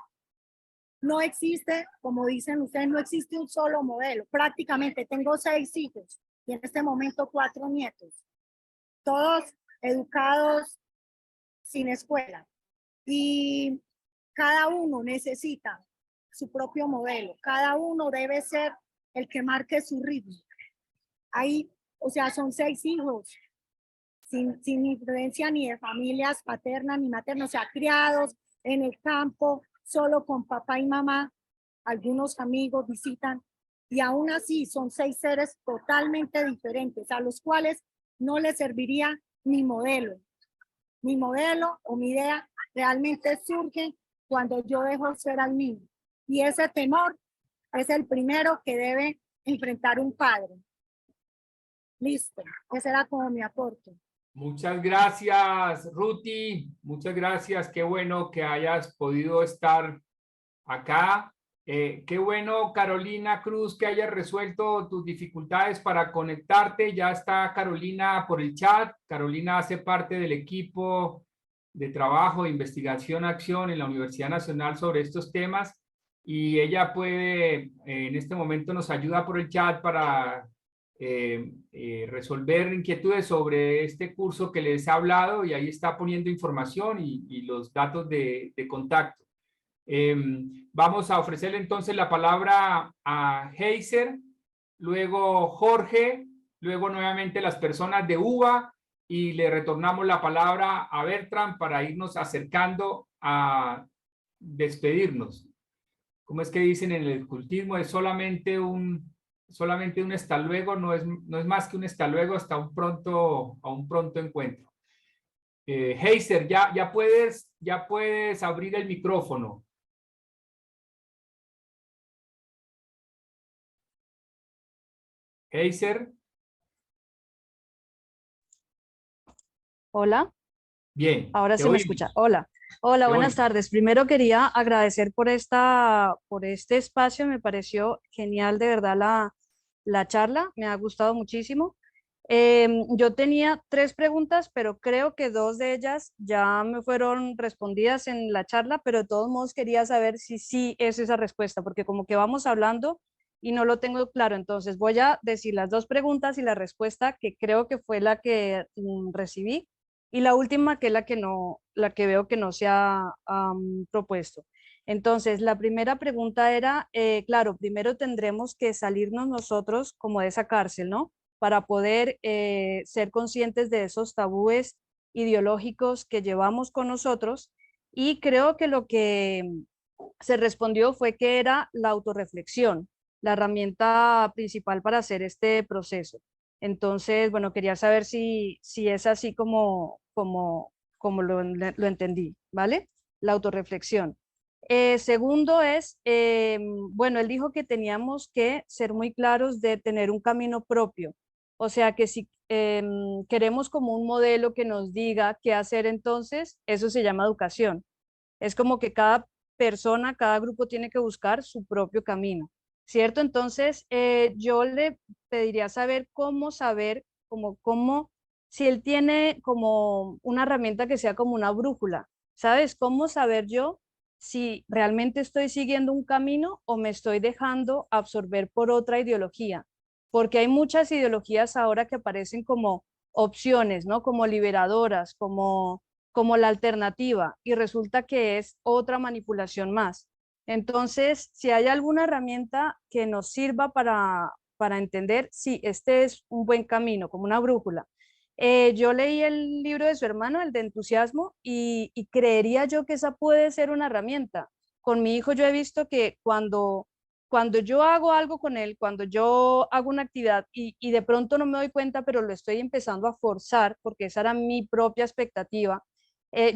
No existe, como dicen ustedes, no existe un solo modelo. Prácticamente tengo 6 hijos y en este momento 4 nietos. Todos educados sin escuela. Y cada uno necesita su propio modelo. Cada uno debe ser el que marque su ritmo. Ahí, o sea, son 6 hijos sin influencia ni de familias paternas ni maternas, o sea, criados en el campo, solo con papá y mamá. Algunos amigos visitan, y aún así son 6 seres totalmente diferentes a los cuales no les serviría mi modelo. Mi modelo o mi idea realmente surge cuando yo dejo ser al niño. Y ese temor es el primero que debe enfrentar un padre. Listo, ese era como mi aporte. Muchas gracias, Ruti. Muchas gracias. Qué bueno que hayas podido estar acá. Qué bueno, Carolina Cruz, que hayas resuelto tus dificultades para conectarte. Ya está Carolina por el chat. Carolina hace parte del equipo de trabajo de investigación acción en la Universidad Nacional sobre estos temas y ella puede, en este momento nos ayuda por el chat para resolver inquietudes sobre este curso que les he hablado y ahí está poniendo información y los datos de contacto. Vamos a ofrecerle entonces la palabra a Heiser, luego Jorge, luego nuevamente las personas de UBA y le retornamos la palabra a Bertrand para irnos acercando a despedirnos. ¿Cómo es que dicen en el cultismo? Es solamente un hasta luego, no es más que un hasta luego, hasta un pronto encuentro. Heiser, ya puedes abrir el micrófono. Heiser. Hola. Bien. Ahora sí me escucha. Hola. Hola, buenas tardes. Primero quería agradecer por este espacio. Me pareció genial, de verdad, la charla. Me ha gustado muchísimo. Yo tenía 3 preguntas, pero creo que 2 de ellas ya me fueron respondidas en la charla, pero de todos modos quería saber si sí es esa respuesta, porque como que vamos hablando y no lo tengo claro. Entonces voy a decir las 2 preguntas y la respuesta que creo que fue la que recibí. Y la última, que es la que veo que no se ha propuesto. Entonces, la primera pregunta era, claro, primero tendremos que salirnos nosotros como de esa cárcel, ¿no? Para poder ser conscientes de esos tabúes ideológicos que llevamos con nosotros. Y creo que lo que se respondió fue que era la autorreflexión, la herramienta principal para hacer este proceso. Entonces, bueno, quería saber si es así como lo entendí, ¿vale? La autorreflexión. Segundo es, bueno, él dijo que teníamos que ser muy claros de tener un camino propio. O sea, que si queremos como un modelo que nos diga qué hacer, entonces eso se llama educación. Es como que cada persona, cada grupo tiene que buscar su propio camino, ¿cierto? Entonces, yo le pediría saber, si él tiene como una herramienta que sea como una brújula, ¿sabes? ¿Cómo saber yo si realmente estoy siguiendo un camino o me estoy dejando absorber por otra ideología? Porque hay muchas ideologías ahora que aparecen como opciones, ¿no? Como liberadoras, como la alternativa, y resulta que es otra manipulación más. Entonces, si hay alguna herramienta que nos sirva para entender si este es un buen camino, como una brújula. Yo leí el libro de su hermano, el de Entusiasmo, y creería yo que esa puede ser una herramienta. Con mi hijo yo he visto que cuando yo hago algo con él, cuando yo hago una actividad y de pronto no me doy cuenta, pero lo estoy empezando a forzar, porque esa era mi propia expectativa,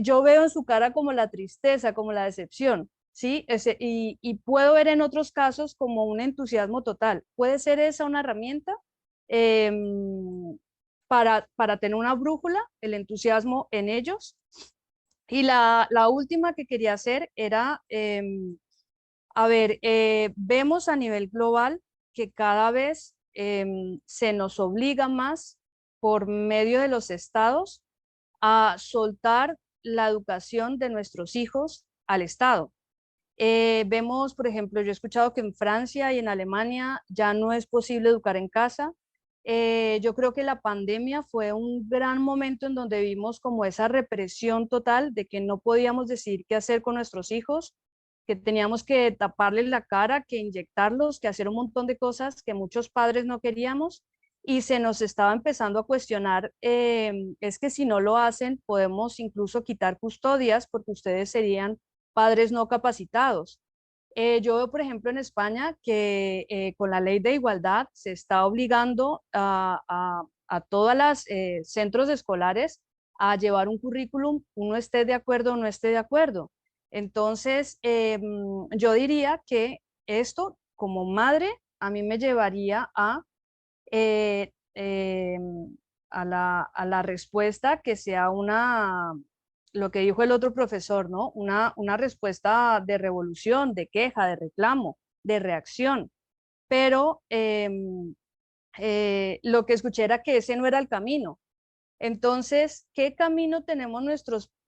yo veo en su cara como la tristeza, como la decepción, ¿sí? Y puedo ver en otros casos como un entusiasmo total. ¿Puede ser esa una herramienta para tener una brújula, el entusiasmo en ellos? Y la última que quería hacer era, a ver, vemos a nivel global que cada vez se nos obliga más por medio de los estados a soltar la educación de nuestros hijos al Estado. Vemos, por ejemplo, yo he escuchado que en Francia y en Alemania ya no es posible educar en casa. Yo creo que la pandemia fue un gran momento en donde vimos como esa represión total de que no podíamos decidir qué hacer con nuestros hijos, que teníamos que taparles la cara, que inyectarlos, que hacer un montón de cosas que muchos padres no queríamos. Y se nos estaba empezando a cuestionar, es que si no lo hacen, podemos incluso quitar custodias porque ustedes serían padres no capacitados. Yo veo, por ejemplo, en España que con la ley de igualdad se está obligando a todas las centros escolares a llevar un currículum, uno esté de acuerdo o no esté de acuerdo. Entonces, yo diría que esto, como madre, a mí me llevaría eh, eh, a la respuesta que sea lo que dijo el otro profesor, ¿no? Una respuesta de revolución, de queja, de reclamo, de reacción. Pero lo que escuché era que ese no era el camino. Entonces, ¿qué camino tenemos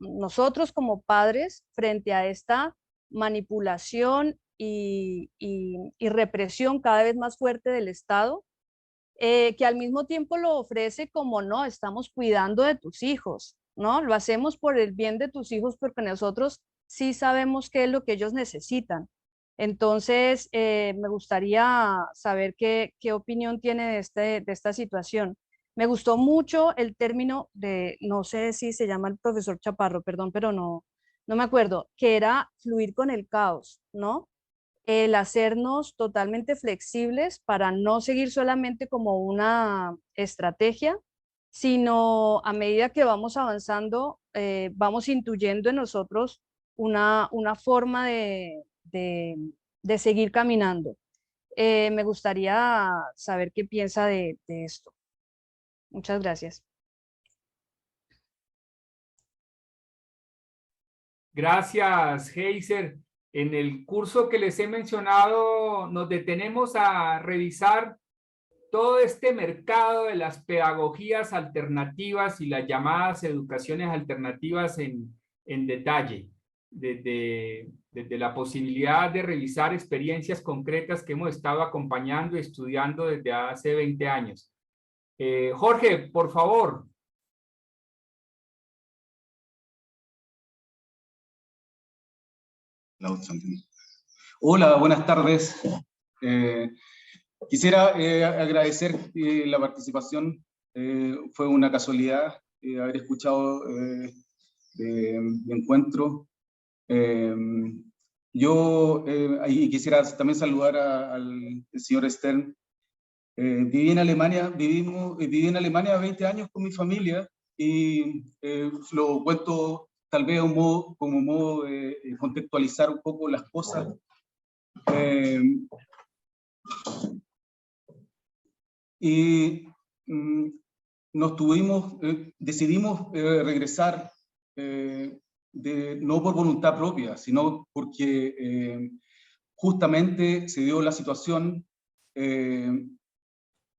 nosotros como padres frente a esta manipulación y represión cada vez más fuerte del Estado? Que al mismo tiempo lo ofrece como no, estamos cuidando de tus hijos, ¿no? Lo hacemos por el bien de tus hijos porque nosotros sí sabemos qué es lo que ellos necesitan. Entonces, me gustaría saber qué opinión tiene de esta situación. Me gustó mucho el término de, no sé si se llama el profesor Chaparro, perdón, pero no me acuerdo, que era fluir con el caos, ¿no? El hacernos totalmente flexibles para no seguir solamente como una estrategia, sino a medida que vamos avanzando, vamos intuyendo en nosotros una forma de seguir caminando. Me gustaría saber qué piensa de esto. Muchas gracias. Gracias, Heiser. En el curso que les he mencionado, nos detenemos a revisar todo este mercado de las pedagogías alternativas y las llamadas educaciones alternativas en detalle, desde la posibilidad de revisar experiencias concretas que hemos estado acompañando y estudiando desde hace 20 años. Jorge, por favor. Hola, buenas tardes. Quisiera agradecer la participación. Fue una casualidad haber escuchado el encuentro. Yo quisiera también saludar al señor Stern. Viví en Alemania 20 años con mi familia y lo cuento tal vez como modo de contextualizar un poco las cosas. Decidimos regresar no por voluntad propia, sino porque justamente se dio la situación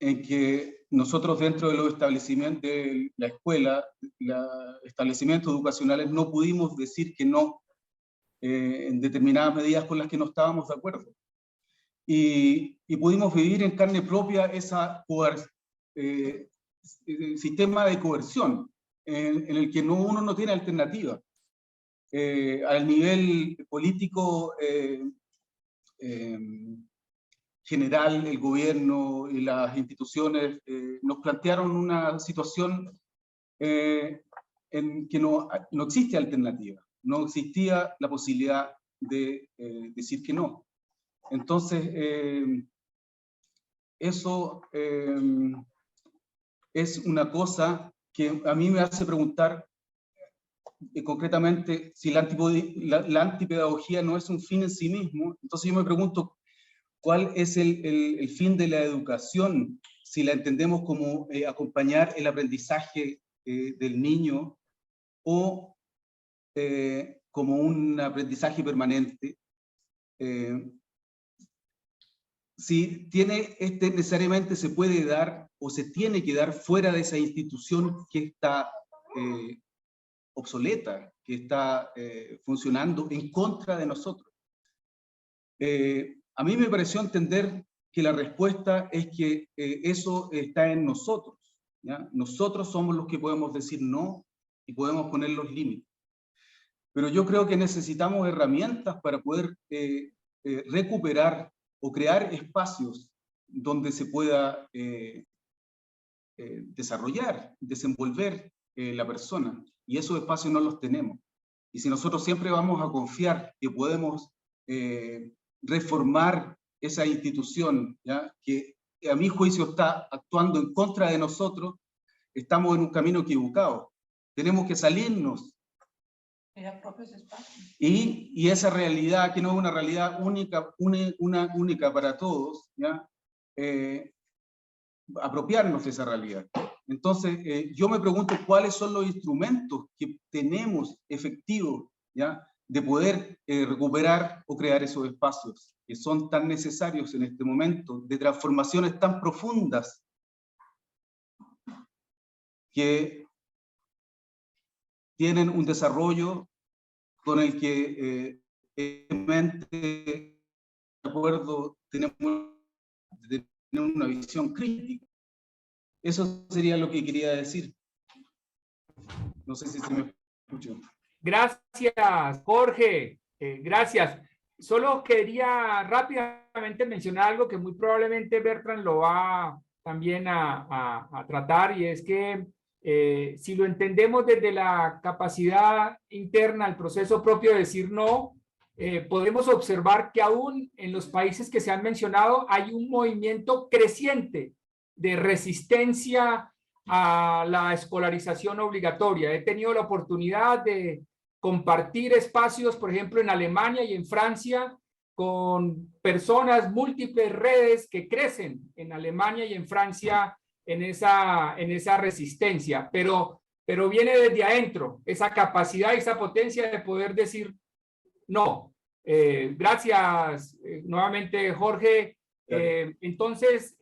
en que nosotros dentro de los establecimientos de la escuela, los establecimientos educacionales, no pudimos decir que no en determinadas medidas con las que no estábamos de acuerdo. Y pudimos vivir en carne propia ese sistema de coerción en el que uno no tiene alternativa. Al nivel político general, el gobierno y las instituciones nos plantearon una situación en que no existe alternativa, no existía la posibilidad de decir que no. Entonces, eso es una cosa que a mí me hace preguntar concretamente si la antipedagogía no es un fin en sí mismo. Entonces yo me pregunto, ¿cuál es el fin de la educación si la entendemos como acompañar el aprendizaje del niño o como un aprendizaje permanente? Si necesariamente se puede dar o se tiene que dar fuera de esa institución que está obsoleta, que está funcionando en contra de nosotros. A mí me pareció entender que la respuesta es que eso está en nosotros, ¿ya? Nosotros somos los que podemos decir no y podemos poner los límites. Pero yo creo que necesitamos herramientas para poder recuperar o crear espacios donde se pueda desarrollar, desenvolver la persona. Y esos espacios no los tenemos. Y si nosotros siempre vamos a confiar que podemos reformar esa institución, ¿ya? Que a mi juicio está actuando en contra de nosotros, estamos en un camino equivocado. Tenemos que salirnos. Y esa realidad, que no es una realidad única, una única para todos, ¿ya? Apropiarnos de esa realidad. Entonces, yo me pregunto cuáles son los instrumentos que tenemos efectivos, ¿ya? De poder recuperar o crear esos espacios que son tan necesarios en este momento, de transformaciones tan profundas que tienen un desarrollo con el que de acuerdo tenemos de tener una visión crítica. Eso sería lo que quería decir. No sé si se me escuchó. Gracias, Jorge. Gracias. Solo quería rápidamente mencionar algo que muy probablemente Bertrand lo va también a tratar, y es que si lo entendemos desde la capacidad interna, el proceso propio de decir no, podemos observar que aún en los países que se han mencionado hay un movimiento creciente de resistencia a la escolarización obligatoria. He tenido la oportunidad de compartir espacios, por ejemplo, en Alemania y en Francia, con personas, múltiples redes que crecen en Alemania y en Francia en esa resistencia, pero viene desde adentro, esa capacidad y esa potencia de poder decir no. Gracias nuevamente, Jorge. Entonces,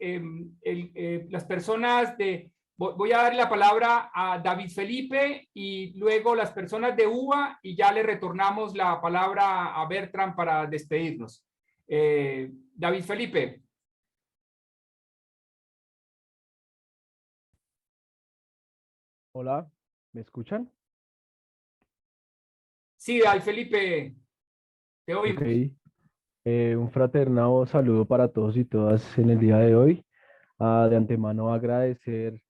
las personas de... Voy a dar la palabra a David Felipe y luego las personas de UBA, y ya le retornamos la palabra a Bertrand para despedirnos. David Felipe. Hola, ¿me escuchan? Sí, David Felipe, te oímos. Ok. Un fraternado saludo para todos y todas en el día de hoy. De antemano agradecer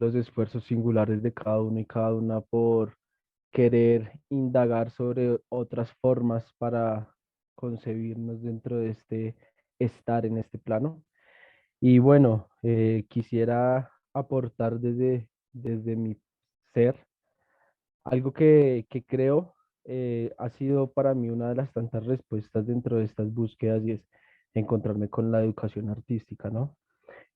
los esfuerzos singulares de cada uno y cada una por querer indagar sobre otras formas para concebirnos dentro de este estar en este plano. Y bueno, quisiera aportar desde mi ser algo que creo ha sido para mí una de las tantas respuestas dentro de estas búsquedas, y es encontrarme con la educación artística, ¿no?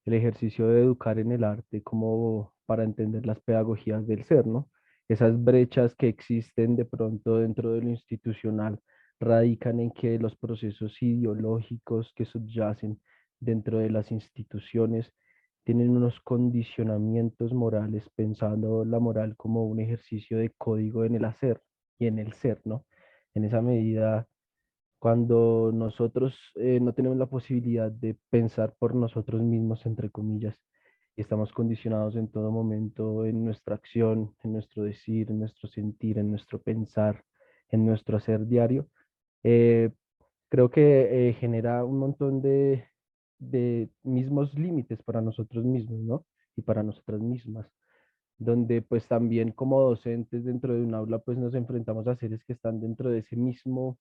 El ejercicio de educar en el arte como para entender las pedagogías del ser, ¿no? Esas brechas que existen de pronto dentro de lo institucional radican en que los procesos ideológicos que subyacen dentro de las instituciones tienen unos condicionamientos morales, pensando la moral como un ejercicio de código en el hacer y en el ser, ¿no? En esa medida, cuando nosotros no tenemos la posibilidad de pensar por nosotros mismos, entre comillas, y estamos condicionados en todo momento en nuestra acción, en nuestro decir, en nuestro sentir, en nuestro pensar, en nuestro hacer diario, eh, creo que genera un montón de mismos límites para nosotros mismos, ¿no? Y para nosotras mismas, donde pues también como docentes dentro de un aula pues nos enfrentamos a seres que están dentro de ese mismo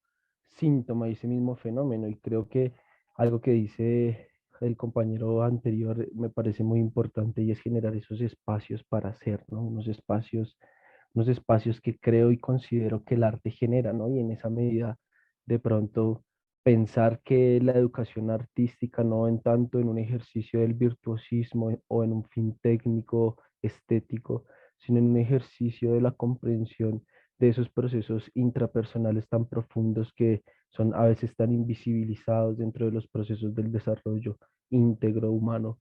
síntoma y ese mismo fenómeno, y creo que algo que dice el compañero anterior me parece muy importante, y es generar esos espacios para hacer, ¿no? Unos espacios que creo y considero que el arte genera, ¿no? Y en esa medida de pronto pensar que la educación artística no en tanto en un ejercicio del virtuosismo o en un fin técnico, estético, sino en un ejercicio de la comprensión de esos procesos intrapersonales tan profundos que son a veces tan invisibilizados dentro de los procesos del desarrollo íntegro humano.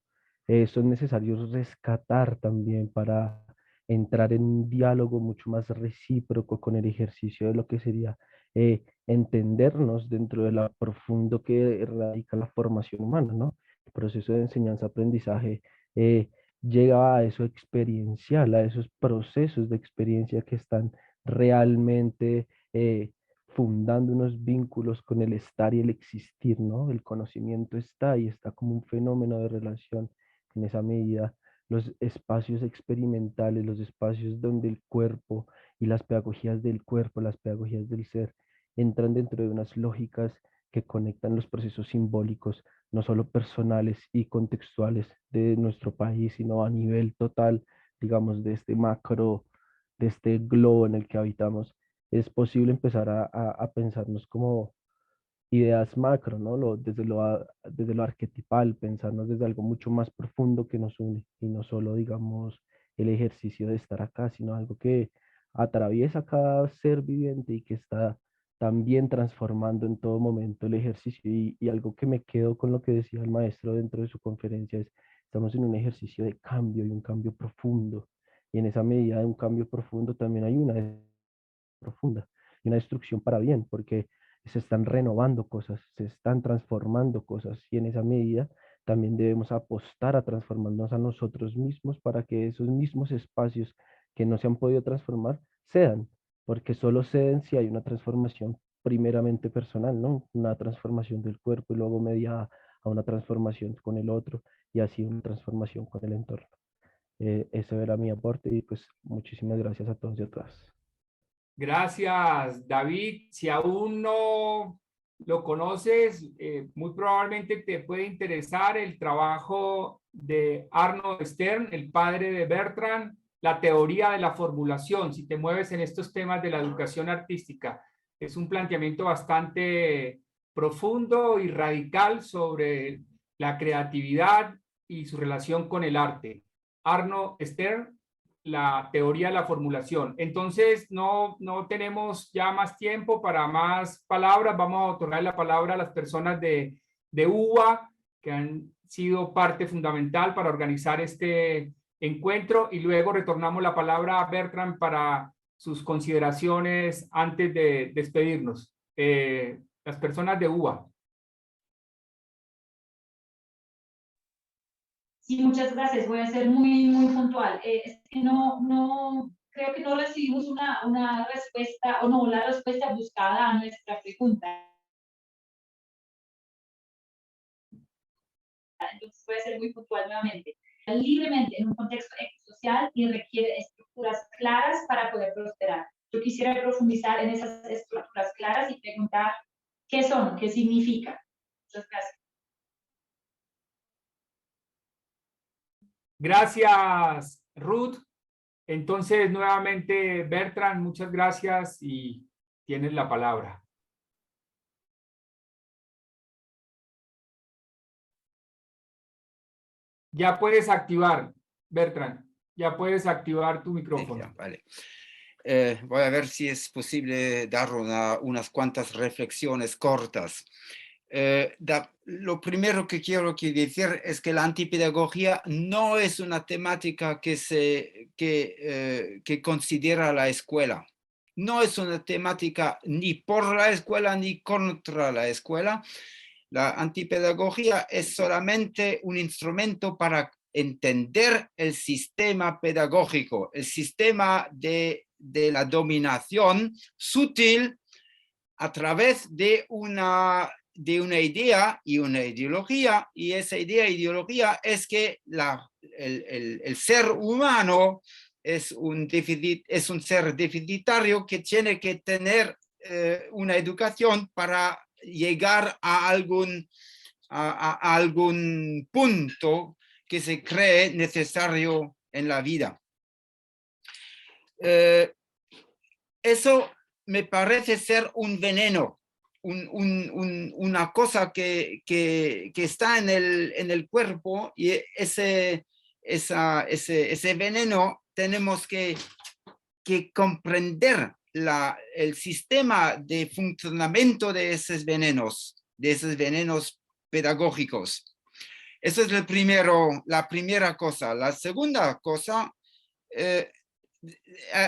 Son necesarios rescatar también para entrar en un diálogo mucho más recíproco con el ejercicio de lo que sería entendernos dentro de lo profundo que radica la formación humana, ¿no? El proceso de enseñanza-aprendizaje llega a eso experiencial, a esos procesos de experiencia que están realmente fundando unos vínculos con el estar y el existir, ¿no? El conocimiento está y está como un fenómeno de relación. En esa medida, los espacios experimentales, los espacios donde el cuerpo y las pedagogías del cuerpo, las pedagogías del ser, entran dentro de unas lógicas que conectan los procesos simbólicos, no solo personales y contextuales de nuestro país, sino a nivel total, digamos, de este macro, de este globo en el que habitamos. Es posible empezar a pensarnos como ideas macro, ¿no? Desde lo arquetipal, pensarnos desde algo mucho más profundo que nos une y no solo, digamos, el ejercicio de estar acá, sino algo que atraviesa cada ser viviente y que está también transformando en todo momento el ejercicio. Y algo que me quedo con lo que decía el maestro dentro de su conferencia es, estamos en un ejercicio de cambio y un cambio profundo. Y en esa medida de un cambio profundo también hay una profunda y una destrucción para bien, porque se están renovando cosas, se están transformando cosas y en esa medida también debemos apostar a transformarnos a nosotros mismos para que esos mismos espacios que no se han podido transformar cedan, porque solo ceden si hay una transformación primeramente personal, ¿no? Una transformación del cuerpo y luego mediada a una transformación con el otro y así una transformación con el entorno. Ese era mi aporte y pues muchísimas gracias a todos y a todas. Gracias, David. Si aún no lo conoces, muy probablemente te puede interesar el trabajo de Arnold Stern, el padre de Bertrand, la teoría de la formulación, si te mueves en estos temas de la educación artística. Es un planteamiento bastante profundo y radical sobre la creatividad y su relación con el arte. Arnold Stern, la teoría de la formulación. Entonces, no tenemos ya más tiempo para más palabras. Vamos a otorgar la palabra a las personas de UBA, que han sido parte fundamental para organizar este encuentro, y luego retornamos la palabra a Bertrand para sus consideraciones antes de despedirnos. Las personas de UBA. Sí, muchas gracias. Voy a ser muy puntual. Es que creo que no recibimos una respuesta, o no, la respuesta buscada a nuestra pregunta. Entonces voy a ser muy puntual nuevamente. Libremente en un contexto ecosocial y requiere estructuras claras para poder prosperar. Yo quisiera profundizar en esas estructuras claras y preguntar qué son, qué significan. Muchas gracias. Gracias, Ruth. Entonces, nuevamente, Bertrand, muchas gracias y tienes la palabra. Ya puedes activar, Bertrand, ya puedes activar tu micrófono. Sí, vale. Voy a ver si es posible dar unas cuantas reflexiones cortas. Lo primero que quiero decir es que la antipedagogía no es una temática que considera la escuela. No es una temática ni por la escuela ni contra la escuela. La antipedagogía es solamente un instrumento para entender el sistema pedagógico, el sistema de la dominación sutil a través de una idea y una ideología, y esa idea e ideología es que el ser humano es un ser deficitario que tiene que tener una educación para llegar a algún punto que se cree necesario en la vida. Eso me parece ser un veneno, una cosa que está en el cuerpo, y ese veneno tenemos que comprender el sistema de funcionamiento de esos venenos pedagógicos. Eso es la primera cosa. La segunda cosa,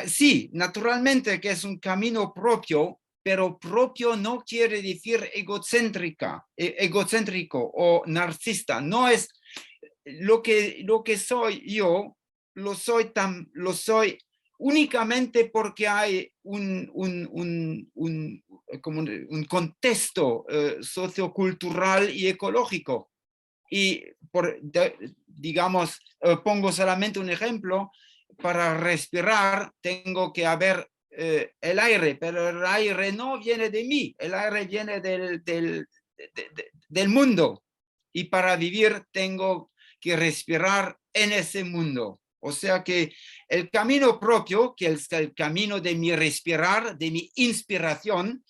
sí, naturalmente que es un camino propio, pero propio no quiere decir egocéntrico o narcisista. No es lo que soy yo, lo soy únicamente porque hay un contexto sociocultural y ecológico. Y digamos, pongo solamente un ejemplo: para respirar tengo que haber el aire, pero el aire no viene de mí, el aire viene del mundo. Y para vivir tengo que respirar en ese mundo. O sea que el camino propio, que es el camino de mi respirar, de mi inspiración,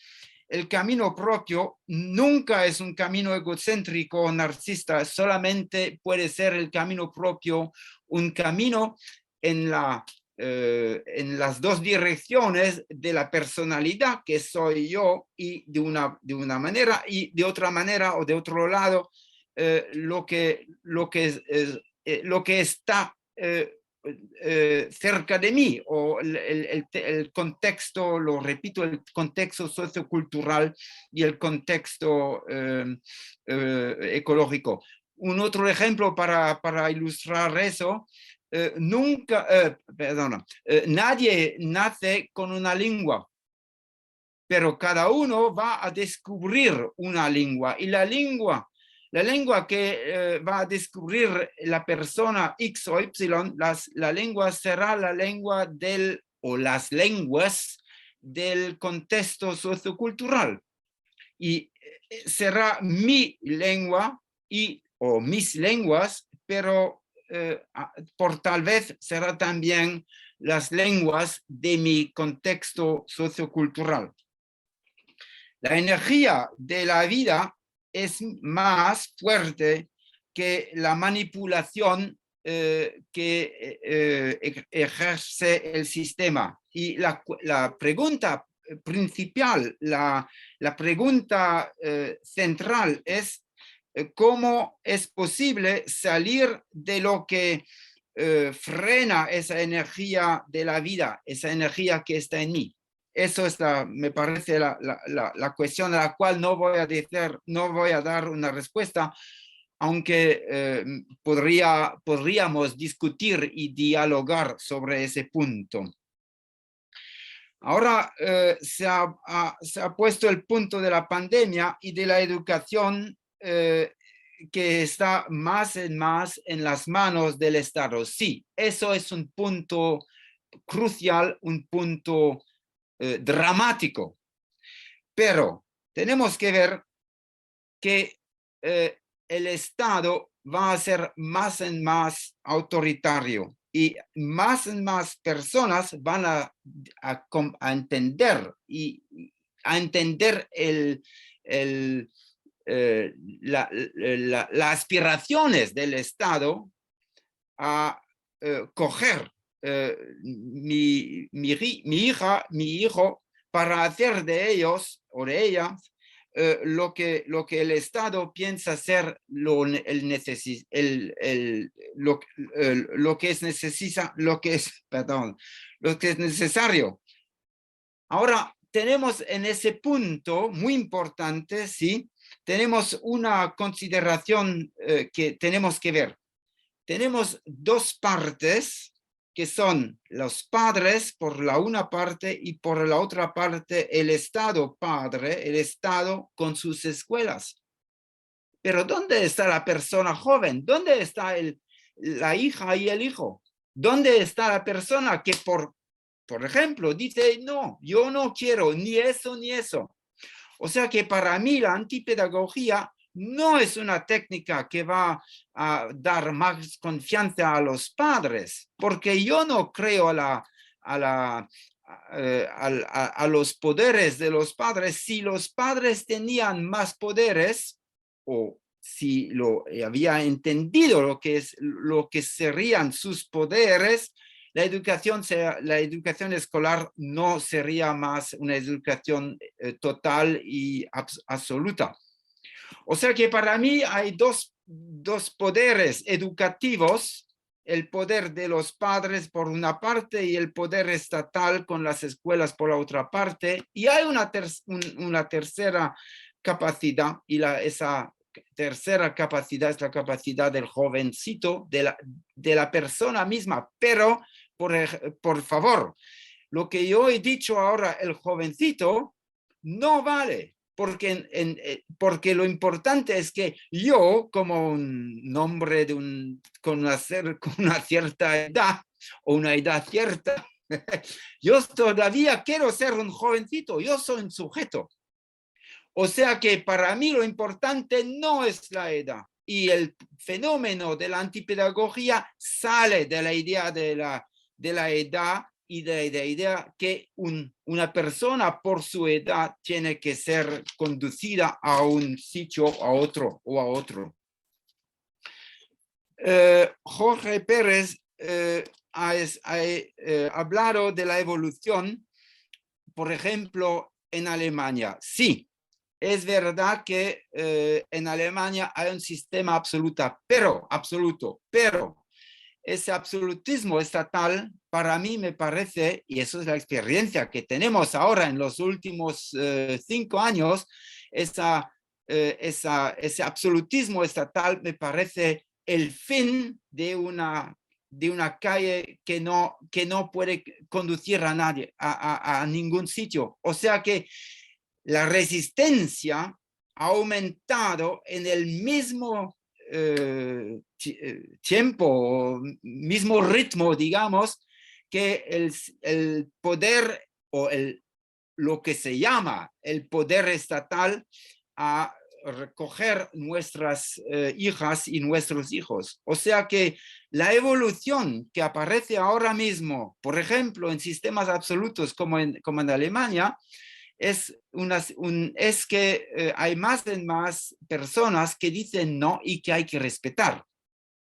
el camino propio nunca es un camino egocéntrico o narcisista, solamente puede ser el camino propio, un camino en las dos direcciones de la personalidad que soy yo, y de una manera, y de otra manera o de otro lado, lo que está cerca de mí, o el contexto, lo repito, el contexto sociocultural y el contexto ecológico. Un otro ejemplo para ilustrar eso: nadie nace con una lengua, pero cada uno va a descubrir una lengua, y la lengua que va a descubrir la persona X o Y, la lengua será la lengua o las lenguas del contexto sociocultural, y será mi lengua o mis lenguas, pero por tal vez será también las lenguas de mi contexto sociocultural. La energía de la vida es más fuerte que la manipulación que ejerce el sistema. Y la pregunta principal, la pregunta central es: ¿cómo es posible salir de lo que frena esa energía de la vida, esa energía que está en mí? Eso es me parece la cuestión a la cual no voy a dar una respuesta, aunque podríamos discutir y dialogar sobre ese punto. Ahora se ha puesto el punto de la pandemia y de la educación, que está más y más en las manos del Estado. Sí, eso es un punto crucial, un punto dramático, pero tenemos que ver que el Estado va a ser más y más autoritario, y más personas van a entender las aspiraciones del Estado a coger mi hija, mi hijo, para hacer de ellos o de ellas lo que el Estado piensa ser lo que es necesario. Ahora tenemos en ese punto muy importante, sí, tenemos una consideración que tenemos que ver. Tenemos dos partes, que son los padres por la una parte y por la otra parte el Estado padre, el Estado con sus escuelas. Pero ¿dónde está la persona joven? ¿Dónde está la hija y el hijo? ¿Dónde está la persona que por ejemplo dice: no, yo no quiero ni eso ni eso? O sea que para mí la antipedagogía no es una técnica que va a dar más confianza a los padres, porque yo no creo a los poderes de los padres. Si los padres tenían más poderes, o si había entendido lo que serían sus poderes, la educación escolar no sería más una educación total y absoluta. O sea que para mí hay dos poderes educativos: el poder de los padres por una parte y el poder estatal con las escuelas por la otra parte. Y hay una tercera capacidad, y esa tercera capacidad es la capacidad del jovencito, de la persona misma. Pero, por favor, lo que yo he dicho ahora, el jovencito, no vale. Porque lo importante es que yo, como un hombre con una cierta edad, o una edad cierta, Yo todavía quiero ser un jovencito, yo soy un sujeto. O sea que para mí lo importante no es la edad. Y el fenómeno de la antipedagogía sale de la idea de la edad y de la idea que una persona por su edad tiene que ser conducida a un sitio, a otro o a otro. Jorge Pérez ha hablado de la evolución, por ejemplo, en Alemania. Sí, es verdad que en Alemania hay un sistema absoluto, pero ese absolutismo estatal para mí me parece, y eso es la experiencia que tenemos ahora en los últimos 5 años, ese absolutismo estatal me parece el fin de una calle que no puede conducir a nadie, a ningún sitio. O sea que la resistencia ha aumentado en el mismo tiempo, mismo ritmo, digamos, que el poder o lo que se llama el poder estatal a recoger nuestras hijas y nuestros hijos. O sea que la evolución que aparece ahora mismo, por ejemplo, en sistemas absolutos como en Alemania, es que hay más y más personas que dicen no y que hay que respetar.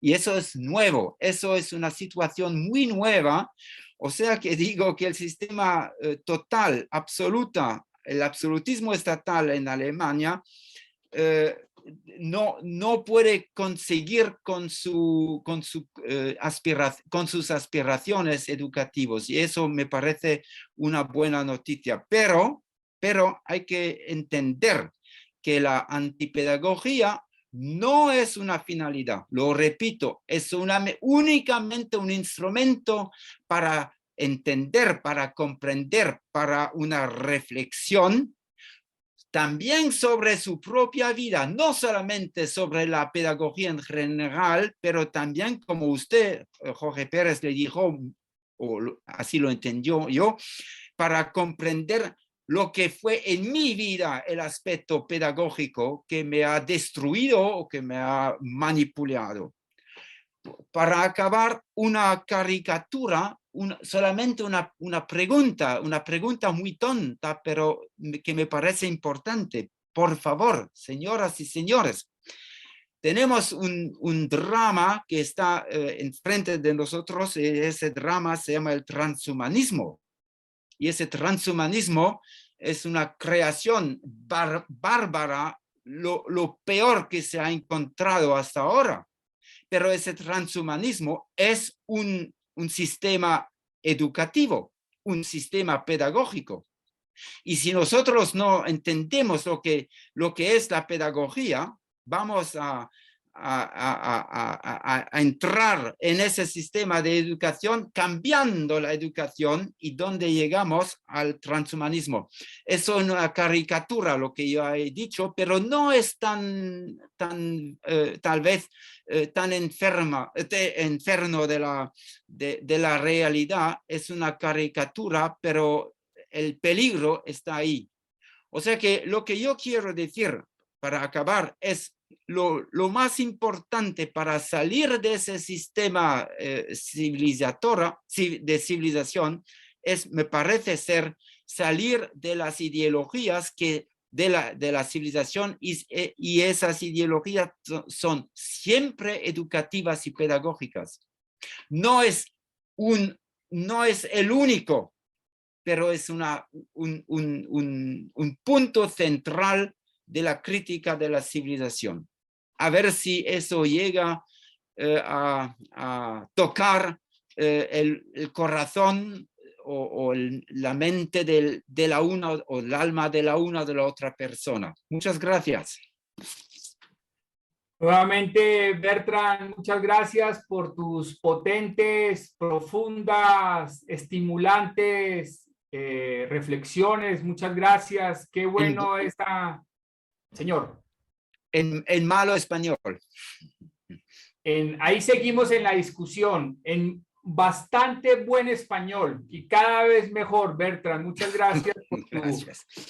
Y eso es nuevo, eso es una situación muy nueva. O sea que digo que el sistema total, absoluta, el absolutismo estatal en Alemania no puede conseguir con sus aspiraciones educativas. Y eso me parece una buena noticia. Pero hay que entender que la antipedagogía no es una finalidad, lo repito, es únicamente un instrumento para entender, para comprender, para una reflexión también sobre su propia vida, no solamente sobre la pedagogía en general, pero también, como usted, Jorge Pérez, le dijo, o así lo entendió yo, para comprender lo que fue en mi vida el aspecto pedagógico que me ha destruido o que me ha manipulado. Para acabar, una caricatura, solamente una pregunta muy tonta, pero que me parece importante. Por favor, señoras y señores, tenemos un drama que está enfrente de nosotros, y ese drama se llama el transhumanismo. Y ese transhumanismo es una creación bárbara, lo peor que se ha encontrado hasta ahora. Pero ese transhumanismo es un sistema educativo, un sistema pedagógico. Y si nosotros no entendemos lo que es la pedagogía, vamos a entrar en ese sistema de educación, cambiando la educación y donde llegamos al transhumanismo. Eso es una caricatura lo que yo he dicho, pero no es tal vez tan enfermo de la realidad. Es una caricatura, pero el peligro está ahí. O sea que lo que yo quiero decir para acabar es lo más importante para salir de ese sistema de civilización me parece ser salir de las ideologías de la civilización y esas ideologías son siempre educativas y pedagógicas. No es el único, pero es un punto central de la crítica de la civilización. A ver si eso llega a tocar el corazón o la mente de la una o el alma de la una o de la otra persona. Muchas gracias. Nuevamente, Bertrand, muchas gracias por tus potentes, profundas, estimulantes reflexiones. Muchas gracias. Qué bueno esta... Señor. En malo español. Ahí seguimos en la discusión. En bastante buen español y cada vez mejor, Bertrand. Muchas gracias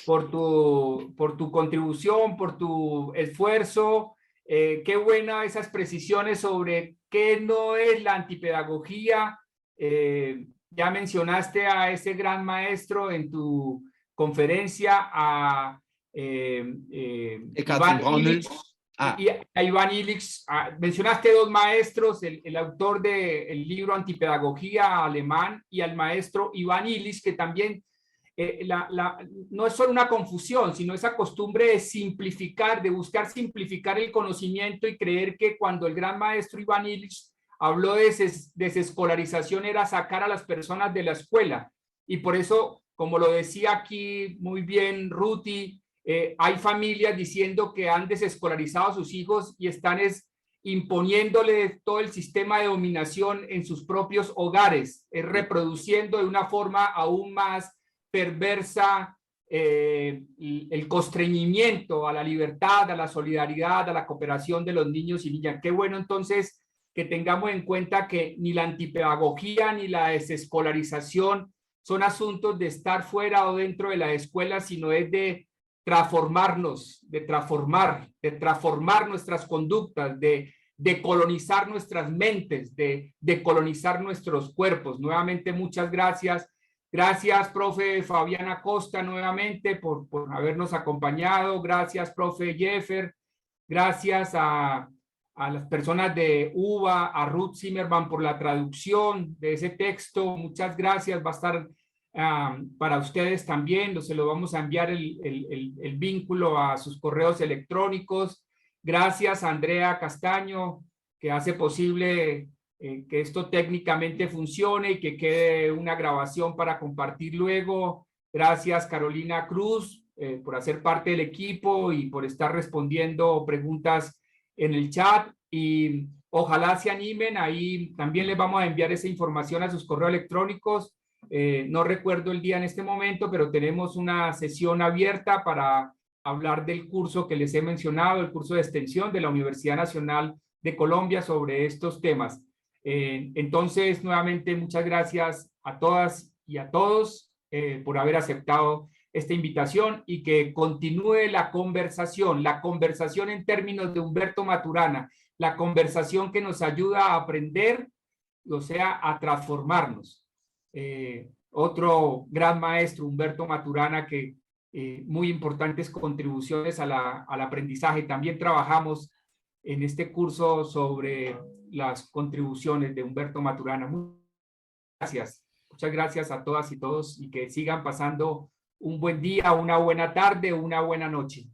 por tu contribución, por tu esfuerzo. Qué buena esas precisiones sobre qué no es la antipedagogía. Ya mencionaste a ese gran maestro en tu conferencia, a Iván Illich. Y a Iván Illich, mencionaste dos maestros, el autor del libro Antipedagogía alemán y al maestro Iván Illich, que también no es solo una confusión, sino esa costumbre de simplificar, de buscar simplificar el conocimiento y creer que cuando el gran maestro Iván Illich habló de desescolarización era sacar a las personas de la escuela. Y por eso, como lo decía aquí muy bien Ruti, hay familias diciendo que han desescolarizado a sus hijos y están imponiéndole todo el sistema de dominación en sus propios hogares, reproduciendo de una forma aún más perversa el constreñimiento a la libertad, a la solidaridad, a la cooperación de los niños y niñas. Qué bueno entonces que tengamos en cuenta que ni la antipedagogía ni la desescolarización son asuntos de estar fuera o dentro de la escuela, sino es de transformarnos, de transformar nuestras conductas, de colonizar nuestras mentes, de colonizar nuestros cuerpos. Nuevamente, muchas gracias. Gracias, profe Fabiana Costa, nuevamente por habernos acompañado. Gracias, profe Jeffer. Gracias a las personas de UBA, a Ruth Zimmerman por la traducción de ese texto. Muchas gracias. Va a estar para ustedes también. Se lo vamos a enviar el vínculo a sus correos electrónicos. Gracias a Andrea Castaño, que hace posible que esto técnicamente funcione y que quede una grabación para compartir luego. Gracias, Carolina Cruz, por hacer parte del equipo y por estar respondiendo preguntas en el chat. Y ojalá se animen. Ahí también les vamos a enviar esa información a sus correos electrónicos. No recuerdo el día en este momento, pero tenemos una sesión abierta para hablar del curso que les he mencionado, el curso de extensión de la Universidad Nacional de Colombia sobre estos temas. Entonces, nuevamente, muchas gracias a todas y a todos por haber aceptado esta invitación y que continúe la conversación en términos de Humberto Maturana, la conversación que nos ayuda a aprender, o sea, a transformarnos. Otro gran maestro, Humberto Maturana, que muy importantes contribuciones al aprendizaje. También trabajamos en este curso sobre las contribuciones de Humberto Maturana. Muchas gracias a todas y todos y que sigan pasando un buen día, una buena tarde, una buena noche.